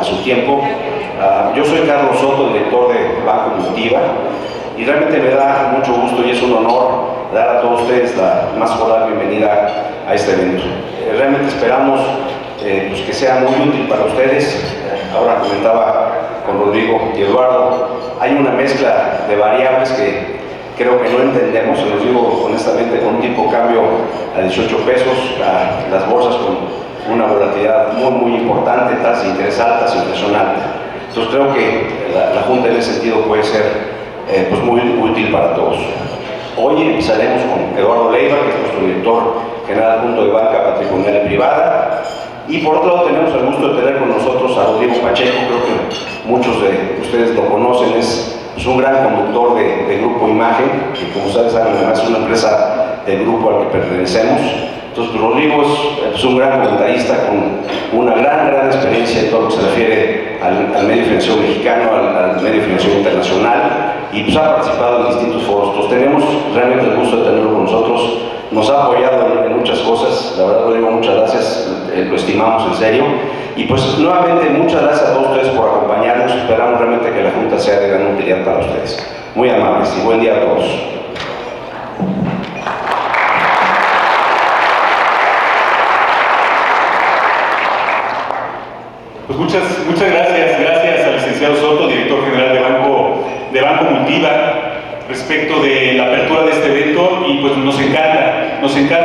su tiempo. Yo soy Carlos Soto, director de Banco Multiva, y realmente me da mucho gusto y es un honor dar a todos ustedes la más cordial bienvenida a este evento. Realmente esperamos pues que sea muy útil para ustedes. Ahora comentaba con Rodrigo y Eduardo, hay una mezcla de variables que creo que no entendemos, se los digo honestamente, con un tipo de cambio a 18 pesos, las bolsas con una volatilidad muy importante, tasas de interés altas, inflación alta. Entonces creo que la Junta en ese sentido puede ser pues muy útil para todos. Hoy empezaremos con Eduardo Leiva, que es nuestro director general adjunto de Banca Patrimonial y Privada, y por otro lado tenemos el gusto de tener con nosotros a Rodrigo Pacheco. Creo que muchos de ustedes lo conocen, es un gran conductor de Grupo Imagen, que como ustedes saben además es una empresa del grupo al que pertenecemos. Entonces Rodrigo es un gran comentarista con una gran experiencia en todo lo que se refiere al medio financiero mexicano, al medio financiero internacional, y pues ha participado en distintos foros. Entonces tenemos realmente el gusto de tenerlo con nosotros. Nos ha apoyado en muchas cosas, la verdad Rodrigo, muchas gracias, lo estimamos en serio. Y pues nuevamente muchas gracias a todos ustedes por acompañarnos. Esperamos realmente que la Junta sea de gran utilidad para ustedes. Muy amables y buen día a todos. Pues muchas gracias al licenciado Soto, director general de Banco Multiva, respecto de la apertura de este evento, y pues nos encanta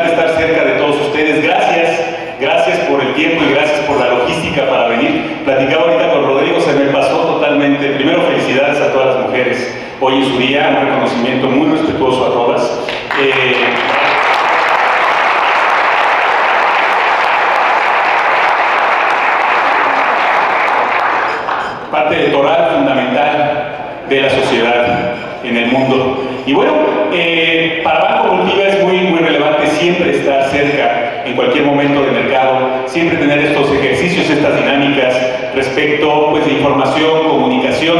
estar cerca de todos ustedes. Gracias por el tiempo y gracias por la logística para venir. Platicaba ahorita con Rodrigo, se me pasó totalmente. Primero, felicidades a todas las mujeres hoy en su día, un reconocimiento muy respetuoso a todas. Parte electoral fundamental de la sociedad en el mundo. Y bueno, para Banco Multiva es muy relevante siempre estar cerca en cualquier momento del mercado, siempre tener estos ejercicios, estas dinámicas respecto pues, de información, comunicación,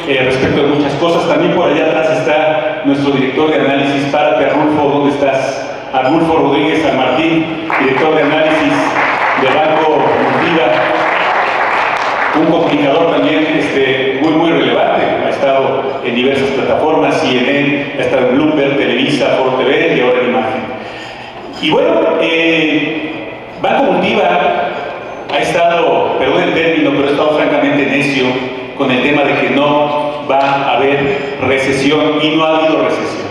respecto de muchas cosas. También por allá atrás está nuestro director de análisis, Párate Arnulfo, ¿dónde estás? Arnulfo Rodríguez San Martín, director de análisis de Banco Multiva. Un comunicador también muy relevante, ha estado en diversas plataformas, CNN, ha estado en Bloomberg, Televisa, Foro TV y ahora en Imagen. Y bueno, Banco Multiva ha estado, perdón el término, pero ha estado francamente necio con el tema de que no va a haber recesión, y no ha habido recesión.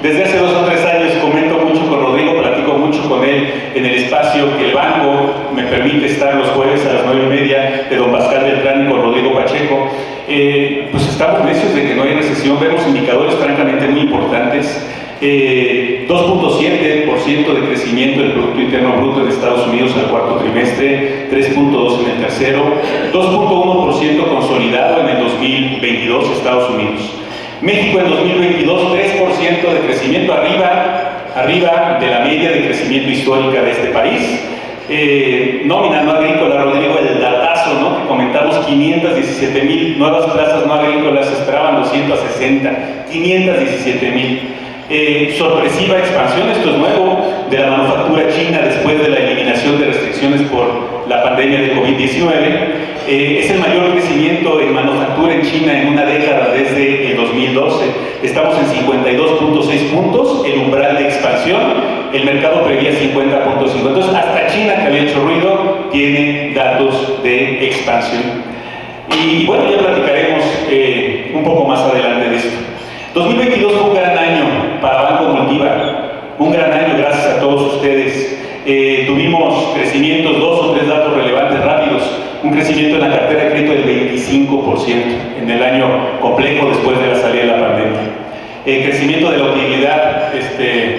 Desde hace 2 o 3 años comento mucho con Rodrigo, platico mucho con él en el espacio que el banco me permite estar los jueves a las 9:30 de Don Pascal Beltrán y con Rodrigo Pacheco. Pues estamos necios de que no hay recesión, vemos indicadores francamente muy importantes. 2.7% de crecimiento del Producto Interno Bruto en Estados Unidos al cuarto trimestre, 3.2% en el tercero, 2.1% consolidado en el 2022 Estados Unidos. México en 2022, 3% de crecimiento, arriba de la media de crecimiento histórica de este país. Nómina no agrícola, Rodrigo, el datazo, ¿no? Que comentamos, 517,000 nuevas plazas no agrícolas, esperaban 260, 517,000. Sorpresiva expansión, esto es nuevo, de la manufactura china después de la eliminación de restricciones por la pandemia de COVID-19. Es el mayor crecimiento en manufactura en China en una década desde el 2012. Estamos en 52.6 puntos, el umbral de expansión, el mercado prevía 50.5. Entonces, hasta China, que había hecho ruido, tiene datos de expansión. Y bueno, ya platicaremos un poco más adelante de esto. 2022 fue un gran año para Banco Multiva, un gran año gracias a todos ustedes. Tuvimos crecimientos, 2 o 3 datos relevantes rápidos. Un crecimiento en la cartera de crédito del 25% en el año complejo después de la salida de la pandemia. Crecimiento de la utilidad,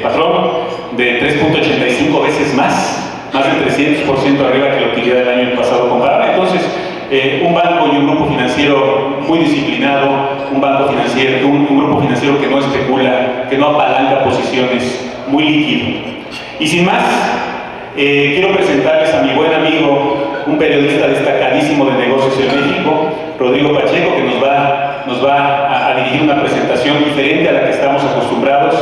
patrón, de 3.85 veces más de 300% arriba que la utilidad del año pasado comparable. Entonces, un banco y un grupo financiero muy disciplinado, un grupo financiero que no especula, que no apalanca posiciones, muy líquido. Y sin más, quiero presentarles a mi buen amigo, un periodista destacadísimo de negocios en México, Rodrigo Pacheco, que nos va a dirigir una presentación diferente a la que estamos acostumbrados,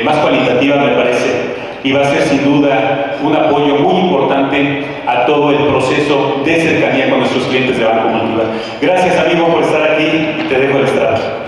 más cualitativa me parece, y va a ser sin duda un apoyo muy importante a todo el proceso de cercanía con nuestros clientes de Banco Multiva. Gracias, amigo, por estar aquí y te dejo el estrado.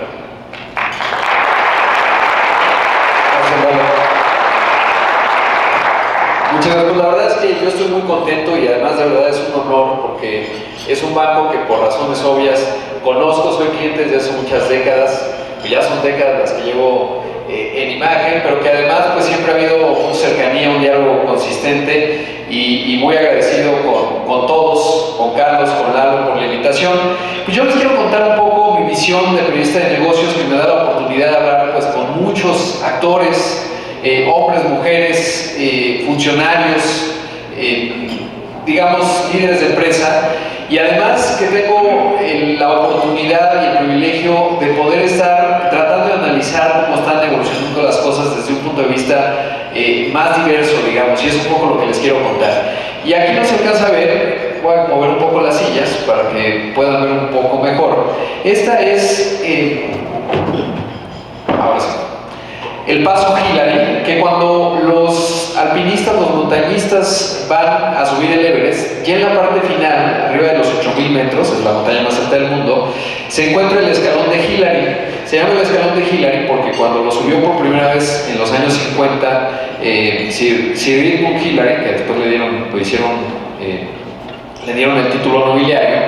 Muchas gracias. Pues la verdad es que yo estoy muy contento y además de verdad es un honor porque es un banco que por razones obvias conozco, soy cliente desde hace muchas décadas, que ya son décadas las que llevo en imagen, pero que además pues siempre ha habido una cercanía, un diálogo consistente y muy agradecido con todos, con Carlos, con Lalo por la invitación. Pues yo les quiero contar un poco mi visión de periodista de negocios que me da la oportunidad de hablar pues con muchos actores, hombres, mujeres, funcionarios, digamos líderes de empresa, y además que tengo la oportunidad y el privilegio de poder estar tratando de analizar cómo están evolucionando las cosas desde un punto de vista más diverso, digamos, y es un poco lo que les quiero contar. Y aquí no se alcanza a ver, voy a mover un poco las sillas para que puedan ver un poco mejor. Esta es, ahora sí, el Paso Hillary, que cuando los alpinistas, los montañistas van a subir el Everest, ya en la parte final, arriba de los 8.000 metros, es la montaña más alta del mundo, se encuentra el escalón de Hillary. Se llama el escalón de Hillary porque cuando lo subió por primera vez en los años 50, Sir Edmund Hillary, que después le dieron el título nobiliario,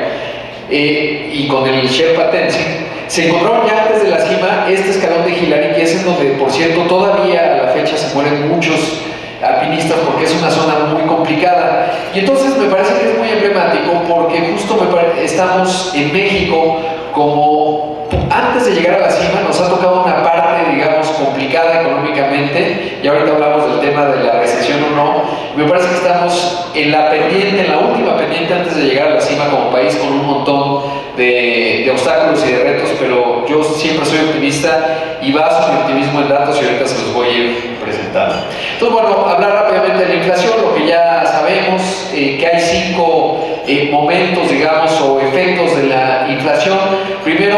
y con el Sherpa Tenzing, se encontraron ya antes de la cima este escalón de Hillary, que es en donde, por cierto, todavía a la fecha se mueren muchos alpinistas porque es una zona muy complicada. Y entonces me parece que es muy emblemático porque justo estamos en México como antes de llegar a la cima nos ha tocado una parte, digamos, complicada económicamente, y ahorita hablamos del tema de la recesión o no. Me parece que estamos en la pendiente, en la última pendiente antes de llegar a la cima como país, con un montón de obstáculos y de retos, pero yo siempre soy optimista y baso mi optimismo en datos y ahorita se los voy a ir presentando. Entonces, bueno, hablar rápidamente de la inflación, lo que ya sabemos, que hay 5 momentos, digamos, o efectos de la inflación. Primero,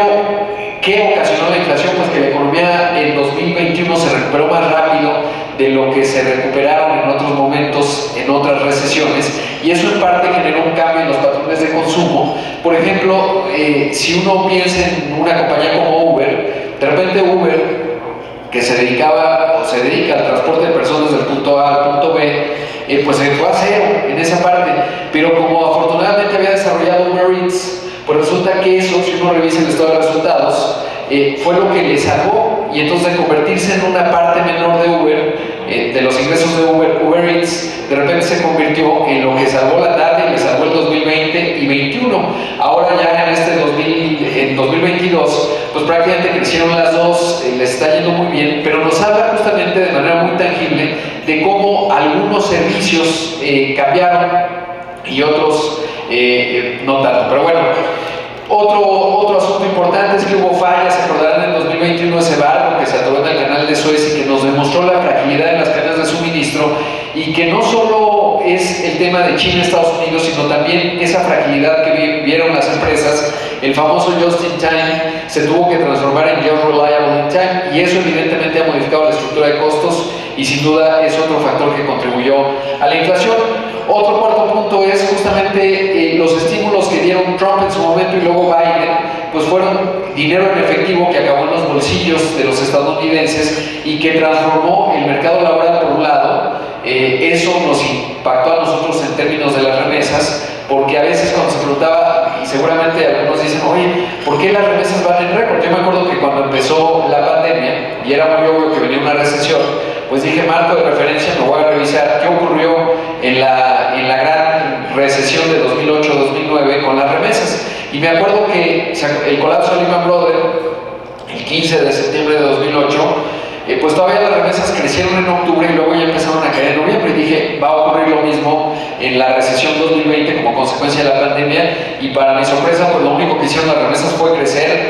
¿qué ocasionó la inflación? Pues que la economía en 2021 se recuperó más rápido de lo que se recuperaron en otros momentos, en otras recesiones, y eso en parte generó un cambio en los patrones de consumo. Por ejemplo, si uno piensa en una compañía como Uber, de repente Uber, que se dedicaba o se dedica al transporte de personas del punto A al punto B, pues se fue a cero en esa parte, pero como afortunadamente había desarrollado Uber Eats, pues resulta que eso, si uno revisa el estado de resultados, fue lo que le salvó, y entonces de convertirse en una parte menor de Uber, de los ingresos de Uber Eats, de repente se convirtió en lo que salvó la tarde y le salvó el 2020 y 2021. Ahora ya en 2022, pues prácticamente crecieron las dos, les está yendo muy bien, pero nos habla justamente de manera muy tangible de cómo algunos servicios cambiaron y otros no tanto. Pero bueno, otro asunto importante es que hubo fallas. Se acordarán en 2021 ese barco que se atoró en el canal de Suez y que nos demostró la fragilidad en las cadenas de suministro, y que no solo es el tema de China, Estados Unidos, sino también esa fragilidad que vieron las empresas. El famoso Just in Time se tuvo que transformar en Just Reliable in Time, y eso evidentemente ha modificado la estructura de costos y sin duda es otro factor que contribuyó a la inflación. Otro cuarto punto es justamente los estímulos que dieron Trump en su momento y luego Biden, pues fueron dinero en efectivo que acabó en los bolsillos de los estadounidenses y que transformó el mercado laboral por un lado. Eso nos impactó a nosotros en términos de las remesas, porque a veces cuando se preguntaba, y seguramente algunos dicen, oye, ¿por qué las remesas van en récord? Yo me acuerdo que cuando empezó la pandemia y era muy obvio que venía una recesión, pues dije, marco de referencia, me voy a revisar qué ocurrió en la gran recesión de 2008-2009 con las remesas. Y me acuerdo que el colapso de Lehman Brothers, el 15 de septiembre de 2008, pues todavía las remesas crecieron en octubre y luego ya empezaron a caer en noviembre, y dije, va a ocurrir lo mismo en la recesión 2020 como consecuencia de la pandemia, y para mi sorpresa, pues lo único que hicieron las remesas fue crecer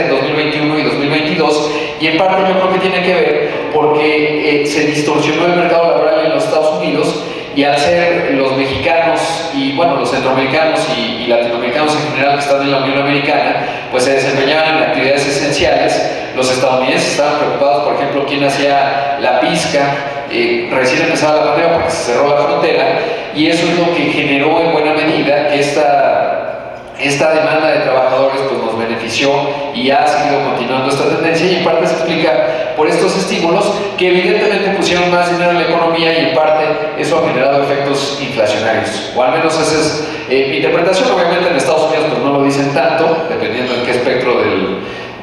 en 2021 y 2022, y en parte yo creo que tiene que ver porque se distorsionó el mercado laboral en los Estados Unidos, y al ser los mexicanos y bueno, los centroamericanos y latinoamericanos en general que están en la Unión Americana, pues se desempeñaban en actividades esenciales. Los estadounidenses estaban preocupados, por ejemplo, quién hacía la pizca, recién empezaba la pandemia porque se cerró la frontera, y eso es lo que generó en buena medida que esta demanda de trabajadores pues, nos benefició y ha seguido continuando esta tendencia, y en parte se explica por estos estímulos que evidentemente pusieron más dinero en la economía, y en parte eso ha generado efectos inflacionarios, o al menos esa es mi interpretación. Obviamente en Estados Unidos pues, no lo dicen tanto, dependiendo en qué espectro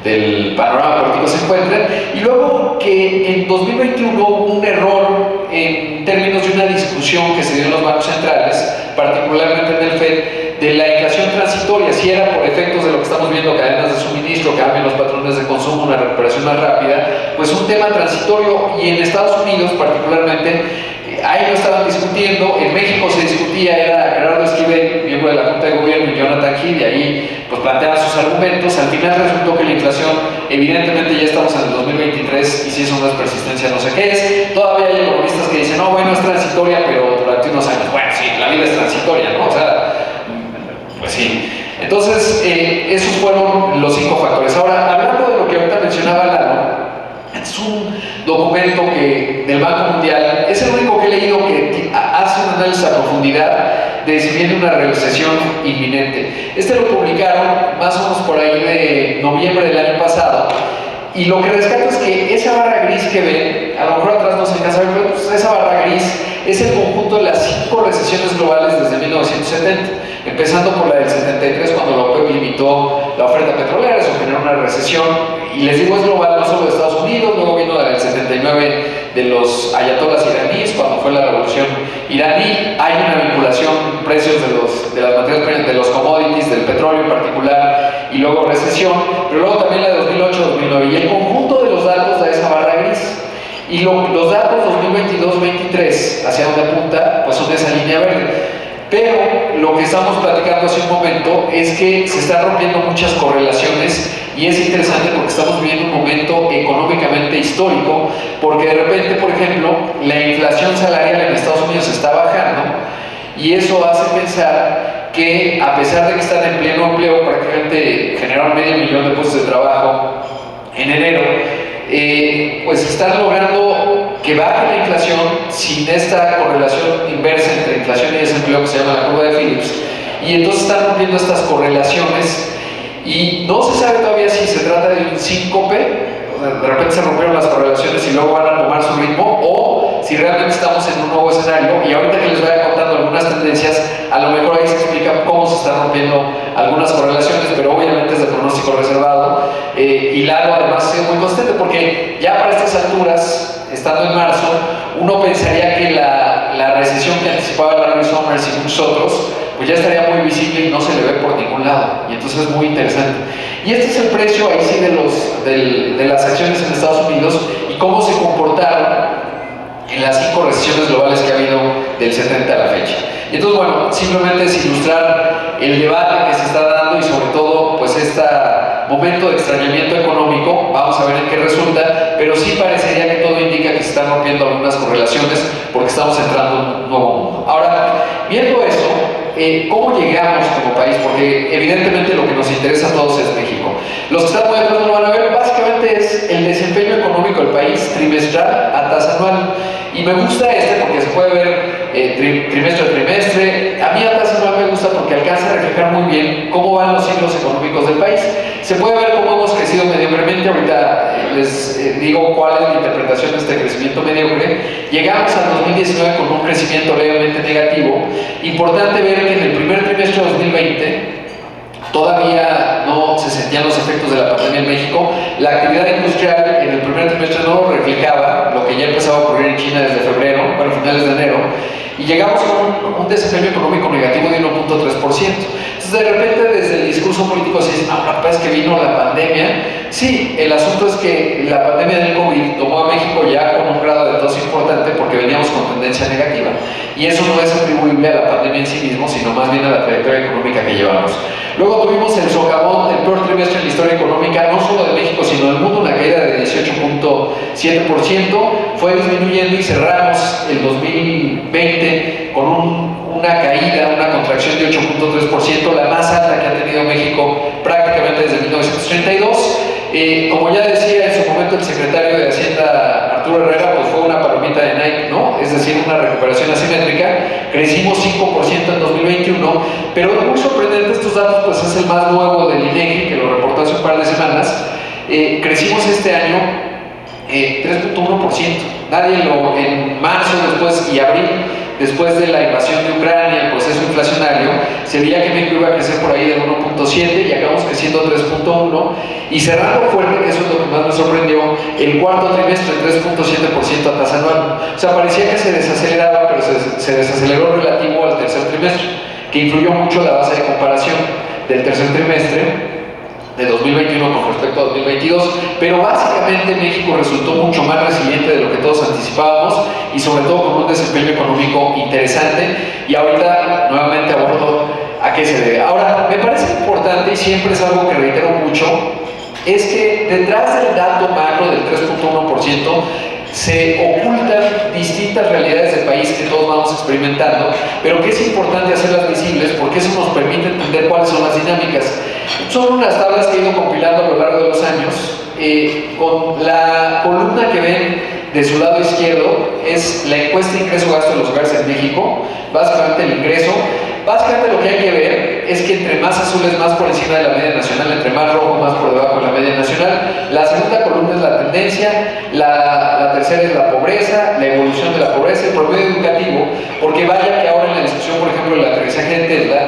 del panorama político se encuentren. Y luego que en 2021 hubo un error en términos de una discusión que se dio en los bancos centrales, particularmente en el FED, de la inflación transitoria, si era por efectos de lo que estamos viendo, cadenas de suministro, cambian los patrones de consumo, una recuperación más rápida, pues un tema transitorio. Y en Estados Unidos particularmente, ahí lo estaban discutiendo. En México se discutía, era Gerardo Esquivel, miembro de la Junta de Gobierno, y Jonathan Hill, y ahí pues planteaban sus argumentos. Al final resultó que la inflación, evidentemente ya estamos en el 2023, y si eso no es persistencia, no sé qué es. Todavía hay economistas que dicen, no, bueno, es transitoria, pero durante unos años. Bueno, sí, la vida es transitoria, ¿no? O sea, pues sí. Entonces, esos fueron los 5 factores. Ahora, hablando de lo que ahorita mencionaba Lalo, es un documento del Banco Mundial, es el único que he leído que hace un análisis a profundidad de si viene una recesión inminente. Este lo publicaron más o menos por ahí de noviembre del año pasado, y lo que rescato es que esa barra gris que ven, a lo mejor atrás no se alcanza a ver, pero pues esa barra gris es el conjunto de las 5 recesiones globales desde 1970, empezando por la del 73, cuando la OPEP limitó la oferta petrolera, eso generó una recesión, y les digo es global, no solo de Estados Unidos. Luego vino la del 79 de los ayatolás iraníes, cuando fue la revolución iraní. Hay una vinculación, precios de las materias primas, de los commodities, del petróleo en particular, y luego recesión, pero luego también la de 2008-2009, y el conjunto de los datos da esa barra gris. Y los datos 2022-23, hacia donde apunta, pues son de esa línea verde. Pero lo que estamos platicando hace un momento es que se están rompiendo muchas correlaciones, y es interesante porque estamos viviendo un momento económicamente histórico, porque de repente, por ejemplo, la inflación salarial en Estados Unidos está bajando, y eso hace pensar que, a pesar de que están en pleno empleo, prácticamente generaron 500,000 de puestos de trabajo en enero, pues están logrando que baje la inflación sin esta correlación inversa entre inflación y desempleo que se llama la curva de Phillips, y entonces están rompiendo estas correlaciones, y no se sabe todavía si se trata de un síncope, de repente se rompieron las correlaciones y luego van a tomar su ritmo, o si realmente estamos en un nuevo escenario. Y ahorita que les vaya contando algunas tendencias, a lo mejor ahí se explica cómo se están rompiendo algunas correlaciones, pero obviamente es de pronóstico reservado. Y Lalo además es muy constante, porque ya para estas alturas, estando en marzo, uno pensaría que la recesión que anticipaba Larry Summers y muchos otros, pues ya estaría muy visible y no se le ve por ningún lado, y entonces es muy interesante. Y este es el precio, ahí sí, de las acciones en Estados Unidos, y cómo se comportaron en las 5 recesiones globales que ha habido del 70 a la fecha. Y entonces, bueno, simplemente es ilustrar el debate que se está dando, y sobre todo, pues este momento de extrañamiento económico. Vamos a ver en qué resulta, pero sí parecería que todo indica que se están rompiendo algunas correlaciones, porque estamos entrando en un nuevo mundo. Ahora, viendo eso, ¿cómo llegamos como país? Porque evidentemente lo que nos interesa a todos es México. Los que están muy atrás no lo van a ver. Básicamente es el desempeño económico del país trimestral a tasa anual, y me gusta porque se puede ver trimestre a trimestre. A mí a tasa anual me gusta porque alcanza a reflejar muy bien cómo van los ciclos económicos del país. Se puede ver cómo hemos crecido mediocremente. Ahorita les digo cuál es mi interpretación de este crecimiento mediocre. Llegamos al 2019 con un crecimiento levemente negativo. Importante ver que en el primer trimestre de 2020 todavía no se sentían los efectos de la pandemia en México. La actividad industrial en el primer trimestre no reflejaba lo que ya empezaba a ocurrir en China desde febrero, bueno, finales de enero, y llegamos con un desempeño económico negativo de 1.3%. Entonces, de repente, desde el discurso político se dice, no, la verdad es que vino la pandemia. Sí, el asunto es que la pandemia del COVID tomó a México ya con un grado de tos importante, porque veníamos con tendencia negativa, y eso no es atribuible a la pandemia en sí mismo, sino más bien a la trayectoria económica que llevamos. Luego tuvimos el socavón del peor trimestre en la historia económica, no solo de México, sino del mundo, una caída de 18.7%, fue disminuyendo, y cerramos el 2020 con una caída, una contracción de 8.3%, la más alta que ha tenido México prácticamente desde 1932. Como ya decía en su momento el secretario de Hacienda, Arturo Herrera, pues fue una palomita de Nike, ¿no? Es decir, una recuperación asimétrica. Crecimos 5% en 2021, pero es muy sorprendente estos datos, pues es el más nuevo del INEGI, que lo reportó hace un par de semanas. Crecimos este año 3.1%. Nadie en marzo después y abril, después de la invasión de Ucrania, el proceso inflacionario, se veía que México iba a crecer por ahí del 1.7 y acabamos creciendo 3.1 y cerrando fuerte, que eso es lo que más me sorprendió, el cuarto trimestre 3.7% a tasa anual. O sea, parecía que se desaceleraba, pero se desaceleró relativo al tercer trimestre, que influyó mucho la base de comparación del tercer trimestre de 2021 con respecto a 2022, pero básicamente México resultó mucho más resiliente de lo que todos anticipábamos y sobre todo con un desempeño económico interesante, y ahorita nuevamente abordo a qué se debe. Ahora, me parece importante, y siempre es algo que reitero mucho, es que detrás del dato macro del 3.1% se ocultan distintas realidades del país que todos vamos experimentando, pero que es importante hacerlas visibles porque eso nos permite entender cuáles son las dinámicas. Son unas tablas que he ido compilando a lo largo de los años. Con la columna que ven de su lado izquierdo es la encuesta ingreso-gasto de los hogares en México, básicamente el ingreso. Básicamente lo que hay que ver es que entre más azul es más por encima de la media nacional, entre más rojo más por debajo de la media nacional. La segunda columna es la tendencia, la tercera es la pobreza, la evolución de la pobreza, el promedio educativo, porque vaya que ahora en la discusión, por ejemplo, del aterrizaje de Tesla,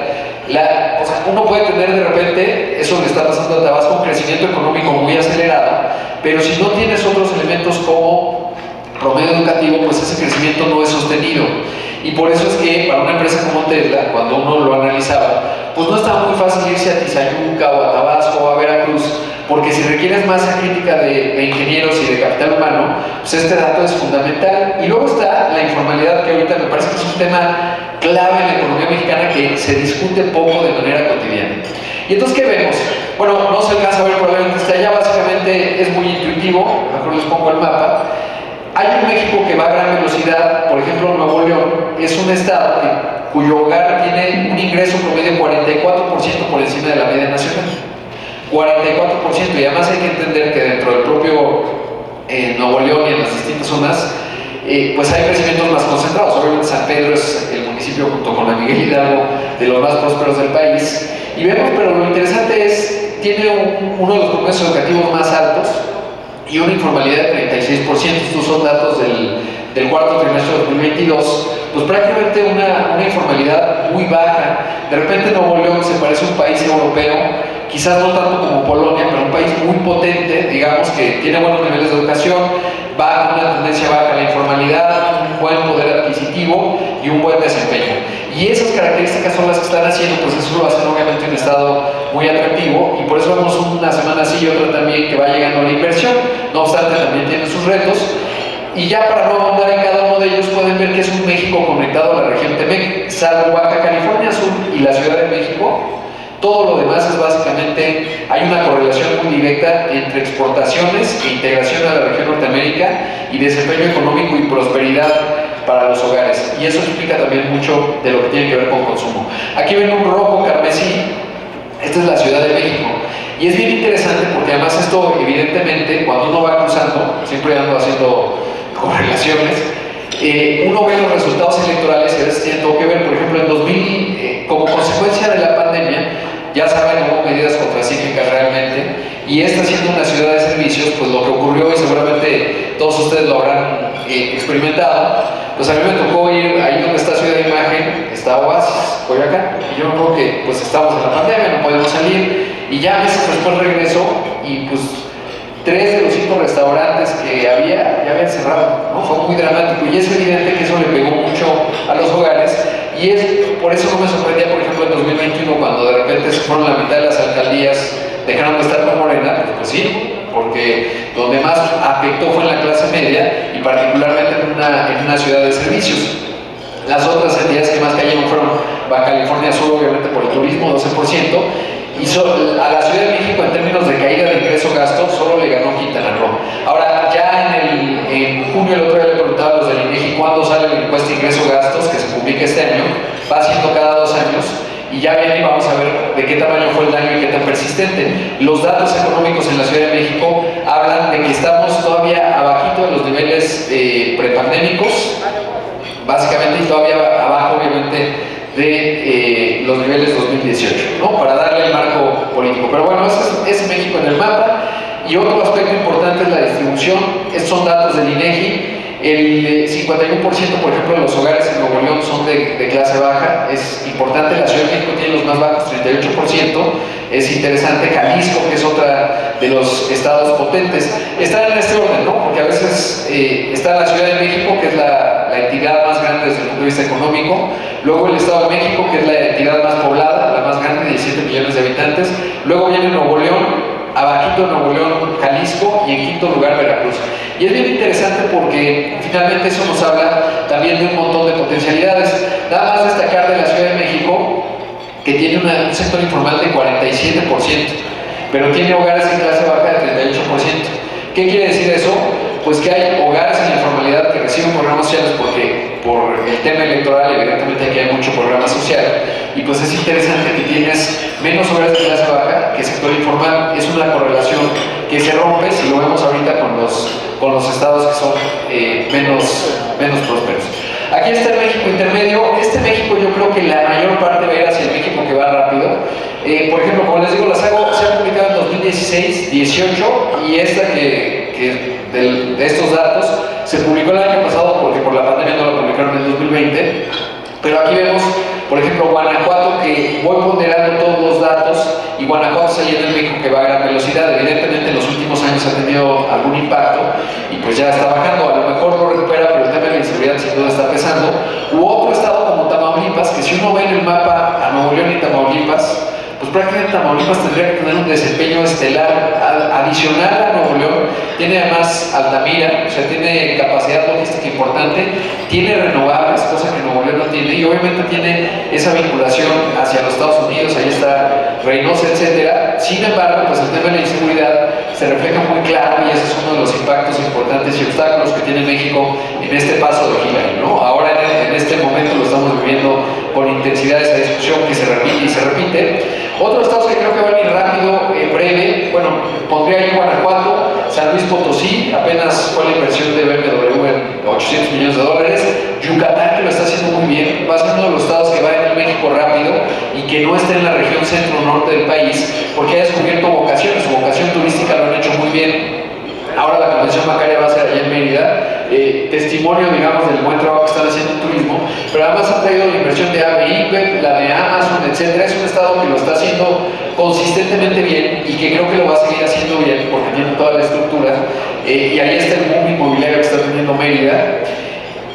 o sea, uno puede tener de repente, eso le está pasando a Tabasco, un crecimiento económico muy acelerado, pero si no tienes otros elementos como promedio educativo, pues ese crecimiento no es sostenido. Y por eso es que para una empresa como Tesla, cuando uno lo analizaba, pues no estaba muy fácil irse a Tizayuca o a Tabasco o a Veracruz, porque si requieres masa crítica de ingenieros y de capital humano, pues este dato es fundamental. Y luego está la informalidad, que ahorita me parece que es un tema clave en la economía mexicana que se discute poco de manera cotidiana. ¿Y entonces qué vemos? Bueno, no se alcanza a ver, probablemente está allá, básicamente es muy intuitivo, mejor les pongo el mapa. Hay un México que va a gran velocidad, por ejemplo Nuevo León es un estado cuyo hogar tiene un ingreso promedio de 44% por encima de la media nacional. 44%, y además hay que entender que dentro del propio Nuevo León y en las distintas zonas, pues hay crecimientos más concentrados. Obviamente San Pedro es el municipio junto con la Miguel Hidalgo de los más prósperos del país, y vemos, pero lo interesante es, tiene uno de los promedios educativos más altos y una informalidad de 36%. Estos son datos del cuarto trimestre de 2022, pues prácticamente una informalidad muy baja. De repente Nuevo León se parece a un país europeo, quizás no tanto como Polonia, pero un país muy potente, digamos, que tiene buenos niveles de educación, va con una tendencia baja a la informalidad, un buen poder adquisitivo y un buen desempeño. Y esas características son las que están haciendo, pues eso lo hacen obviamente un estado muy atractivo, y por eso vemos una semana así y otra también que va llegando la inversión. No obstante, también tiene sus retos. Y ya para no ahondar en cada uno de ellos, pueden ver que es un México conectado a la región TEMEC, salvo Baja California Sur y la Ciudad de México. Todo lo demás es básicamente, hay una correlación muy directa entre exportaciones e integración a la región Norteamérica y desempeño económico y prosperidad para los hogares. Y eso explica también mucho de lo que tiene que ver con consumo. Aquí ven un rojo carmesí, esta es la Ciudad de México. Y es bien interesante porque además esto, evidentemente, cuando uno va cruzando, siempre ando haciendo correlaciones, uno ve los resultados electorales y a veces tiene todo que ver. Por ejemplo, en 2000, como consecuencia de la pandemia, ya saben, hubo medidas contracíclicas realmente, y esta siendo una ciudad de servicios, pues lo que ocurrió, y seguramente todos ustedes lo habrán experimentado, pues a mí me tocó ir ahí donde está Ciudad de Imagen, está Oasis, Coyoacán, y yo me acuerdo que pues estábamos en la pandemia, no podemos salir, y ya meses después regreso, y pues 3 de los 5 restaurantes que había ya habían cerrado, ¿no? Fue muy dramático, y es evidente que eso le pegó mucho a los hogares, y es por eso no me sorprendía, por ejemplo, en 2021, cuando de repente se fueron la mitad de las alcaldías, dejaron de estar con Morena, pues sí, porque donde más afectó fue en la clase media y particularmente en una ciudad de servicios. Las otras entidades que más cayeron fueron Baja California Sur, obviamente por el turismo, 12%, y a la Ciudad de México en términos de caída de ingreso-gasto solo le ganó Quintana Roo. Ahora, ya en junio, el otro día le preguntaba a los del INEGI cuándo sale la encuesta ingreso-gastos, que se publica este año, va haciendo cada 2 años, y ya viene y vamos a ver de qué tamaño fue el daño y qué tan persistente inexistente. Los datos económicos en la Ciudad de México hablan de que estamos todavía abajito de los niveles prepandémicos, básicamente, y todavía abajo, obviamente, de los niveles 2018, ¿no? Para darle el marco político. Pero bueno, ese es México en el mapa. Y otro aspecto importante es la distribución. Estos son datos del INEGI. El 51%, por ejemplo, de los hogares en Nuevo León son de clase baja. Es importante. La Ciudad de México tiene los más bajos, 38%. Es interesante. Jalisco, que es otra de los estados potentes, están en este orden, ¿no? Porque a veces está la Ciudad de México, que es la entidad más grande desde el punto de vista económico. Luego el Estado de México, que es la entidad más poblada, la más grande, 17 millones de habitantes. Luego viene Nuevo León, abajito Nuevo León, Jalisco, y en quinto lugar Veracruz. Y es bien interesante porque finalmente eso nos habla también de un montón de potencialidades. Nada más destacar de la Ciudad de México, que tiene un sector informal de 47%, pero tiene hogares en clase baja de 38%. ¿Qué quiere decir eso? Pues que hay hogares en la informalidad que reciben programas sociales porque por el tema electoral evidentemente aquí hay mucho programa social, y pues es interesante que tienes menos hogares de clase baja que sector informal. Es una correlación que se rompe si lo vemos ahorita con los estados que son menos prósperos. Aquí está el México intermedio. Este México yo creo que la mayor parte va a ir hacia el México que va rápido. Por ejemplo, como les digo, se ha publicado en 2016, 18, y esta de estos datos se publicó el año pasado porque por la pandemia no lo publicaron en 2020. Pero aquí vemos, por ejemplo, Guanajuato, que voy ponderando todos los datos, y Guanajuato está yendo en México que va a gran velocidad. Evidentemente en los últimos años ha tenido algún impacto y pues ya está bajando. A lo mejor lo recupera, pero el tema de la inseguridad sin duda está pesando. U otro estado como Tamaulipas, que si uno ve en el mapa a Nuevo León y Tamaulipas, pues prácticamente Tamaulipas tendría que tener un desempeño estelar adicional a Nuevo León. Tiene además Altamira, o sea, tiene capacidad logística importante, tiene renovables, cosa que Nuevo León no tiene, y obviamente tiene esa vinculación hacia los Estados Unidos. Ahí está Reynosa, etcétera. Sin embargo, pues el tema de la inseguridad se refleja muy claro, y ese es uno de los impactos importantes y obstáculos que tiene México en este paso de Hillary, ¿no? Ahora en este momento lo estamos viviendo con intensidad, esa discusión que se repite y se repite. Otros estados que creo que van a ir rápido, breve, bueno, pondría ahí Guanajuato, San Luis Potosí, apenas fue la inversión de BMW en $800 millones. Yucatán, que lo está haciendo muy bien, va a ser uno de los estados que va en el México rápido y que no está en la región centro-norte del país, porque ha descubierto vocaciones, su vocación turística lo han hecho muy bien. Ahora la convención bancaria va a ser allá en Mérida, testimonio, digamos, del buen trabajo que están haciendo en turismo, pero además han traído la inversión de ABI, la de Amazon, etcétera. Es un estado que lo está haciendo consistentemente bien y que creo que lo va a seguir haciendo bien porque tiene toda la estructura, y ahí está el boom inmobiliario que está teniendo Mérida.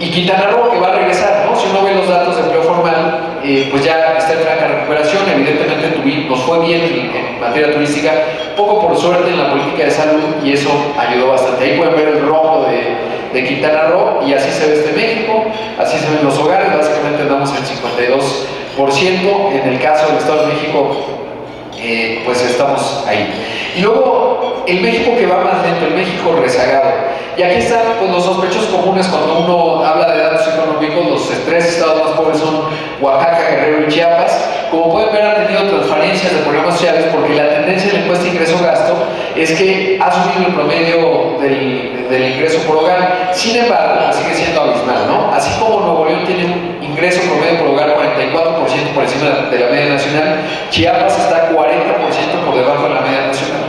Y Quintana Roo, que va a regresar, ¿no? Si uno ve los datos de empleo formal, pues ya está en franca recuperación. Evidentemente nos fue bien en materia turística, poco por suerte en la política de salud, y eso ayudó bastante. Ahí pueden ver el rojo de Quintana Roo, y así se ve México, así se ven los hogares. Básicamente andamos en 52%. En el caso del Estado de México, pues estamos ahí. Y luego el México que va más lento, el México rezagado. Y aquí están pues, los sospechosos comunes cuando uno habla de datos económicos. Los tres estados más pobres son Oaxaca, Guerrero y Chiapas. Como pueden ver, han tenido transferencias de programas sociales, porque la tendencia en la encuesta ingreso-gasto es que ha subido el promedio del ingreso por hogar. Sin embargo, sigue siendo abismal, ¿no? Así como Nuevo León tiene un ingreso promedio por hogar 44% por encima de la media nacional, Chiapas está 40% por debajo de la media nacional.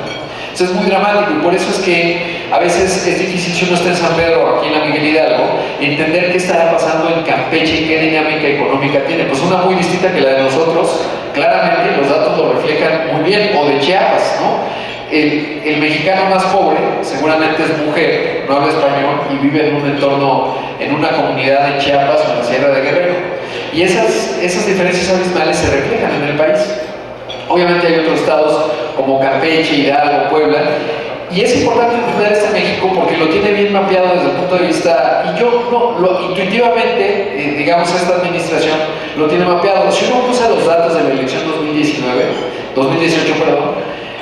Eso es muy dramático, y por eso es que a veces es difícil, si uno está en San Pedro, aquí en la Miguel Hidalgo, entender qué estará pasando en Campeche y qué dinámica económica tiene. Pues una muy distinta que la de nosotros. Claramente los datos lo reflejan muy bien. O de Chiapas, ¿no? El mexicano más pobre seguramente es mujer, no habla español y vive en un entorno, en una comunidad de Chiapas o en la Sierra de Guerrero. Y esas diferencias abismales se reflejan en el país. Obviamente hay otros estados como Campeche, Hidalgo, Puebla, y es importante entender este México porque lo tiene bien mapeado desde el punto de vista, y intuitivamente, digamos, esta administración lo tiene mapeado. Si uno usa los datos de la elección 2018,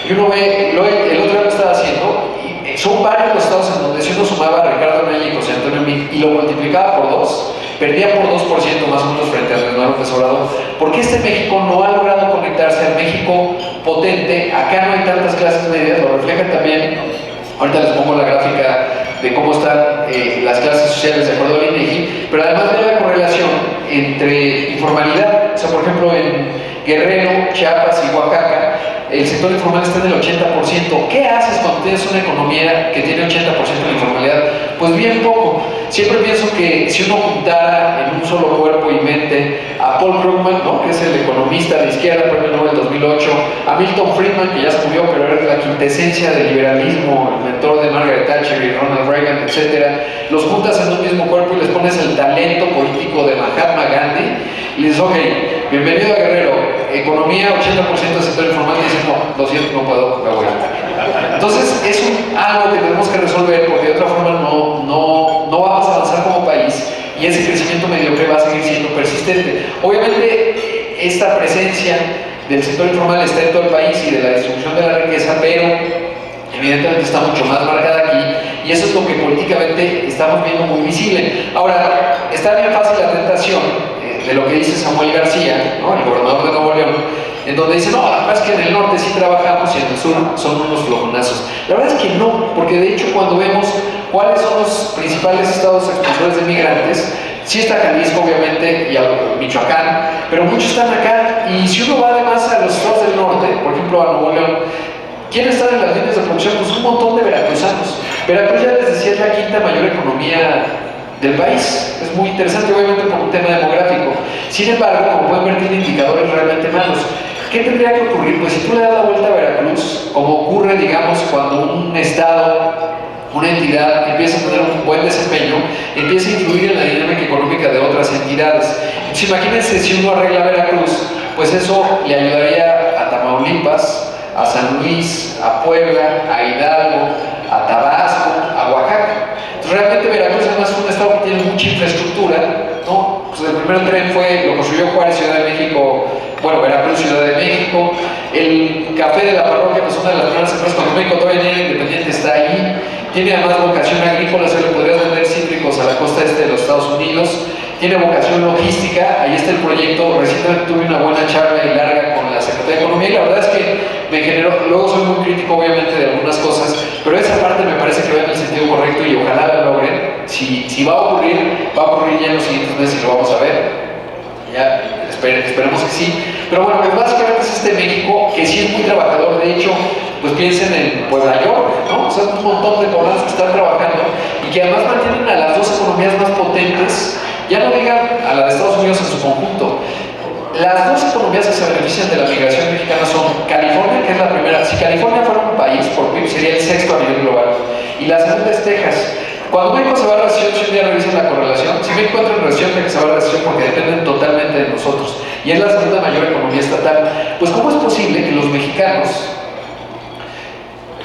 y uno ve, el otro día lo estaba haciendo, y son varios los estados en donde si uno sumaba a Ricardo Anaya y José Antonio Meade y lo multiplicaba por 2, perdía por 2% más o menos frente al Manuel López Obrador. ¿Por qué este México no ha logrado conectarse al México potente? Acá no hay tantas clases medias, lo refleja también, ahorita les pongo la gráfica de cómo están las clases sociales de acuerdo al INEGI, pero además de la correlación entre informalidad, o sea, por ejemplo, en Guerrero, Chiapas y Oaxaca, el sector informal está en el 80%. ¿Qué haces cuando tienes una economía que tiene 80% de informalidad? Pues bien poco. Siempre pienso que si uno juntara en un solo cuerpo y mente a Paul Krugman, ¿no?, que es el economista de izquierda, premio Nobel 2008, a Milton Friedman, que ya se murió, pero era la quintesencia del liberalismo, el mentor de Margaret Thatcher y Ronald Reagan, etc., los juntas en un mismo cuerpo y les pones el talento político de Mahatma Gandhi, y les dices, ok, bienvenido a Guerrero, economía 80% del sector informal, y dices, no, lo siento, no puedo, me voy. Entonces es algo que tenemos que resolver, porque de otra forma no vamos a avanzar como país, y ese crecimiento mediocre va a seguir siendo persistente. Obviamente esta presencia del sector informal está en todo el país y de la distribución de la riqueza, pero evidentemente está mucho más marcada aquí, y eso es lo que políticamente estamos viendo muy visible. Ahora, está bien fácil la tentación de lo que dice Samuel García, ¿no?, el gobernador de Nuevo León, en donde dice, no, además que en el norte sí trabajamos y en el sur son unos flojonazos. La verdad es que no, porque de hecho cuando vemos cuáles son los principales estados expulsores de migrantes, sí está Jalisco obviamente y Michoacán, pero muchos están acá, y si uno va además a los estados del norte, por ejemplo a Nuevo León, ¿quiénes están en las líneas de producción? Pues un montón de veracruzanos. Veracruz, ya les decía, es la quinta mayor economía del país. Es muy interesante, obviamente, por un tema demográfico. Sin embargo, como pueden ver, tiene indicadores realmente malos. ¿Qué tendría que ocurrir? Pues si tú le das la vuelta a Veracruz, como ocurre, digamos, cuando un estado, una entidad empieza a tener un buen desempeño, empieza a influir en la dinámica económica de otras entidades. Entonces, imagínense si uno arregla Veracruz, pues eso le ayudaría a Tamaulipas, a San Luis, a Puebla, a Hidalgo, a Tabasco, a Oaxaca. Entonces, realmente Veracruz además es un estado que tiene mucha infraestructura, ¿no? Pues el primer tren lo construyó Juárez, Ciudad de México, bueno, Veracruz, Ciudad de México. El café de la parroquia, pues una de las primeras empresas, cuando México todavía era independiente, está ahí. Tiene además vocación agrícola, se le podría vender cítricos a la costa este de los Estados Unidos. Tiene vocación logística, ahí está el proyecto. Recientemente tuve una buena charla y larga con la Secretaría de Economía, y la verdad es que me generó, luego soy muy crítico obviamente de algunas cosas, pero esa parte me parece que va en el sentido correcto y ojalá la logren. Si va a ocurrir ya en los siguientes meses y lo vamos a ver. Ya, esperemos que sí. Pero bueno, pues básicamente es este México que sí es muy trabajador. De hecho, pues piensen en Puebla York, ¿no? O sea, un montón de poblados que están trabajando y que además mantienen a las dos economías más potentes, ya no digan a la de Estados Unidos en su conjunto. Las dos economías que se benefician de la migración mexicana son California, que es la primera. Si California fuera un país, por PIB sería el sexto a nivel global, y la segunda es Texas. Cuando México se va a recesión, si un día revisan la correlación, si México entra en recesión, que se va a recesión porque dependen totalmente de nosotros, y es la segunda mayor economía estatal, pues ¿cómo es posible que los mexicanos,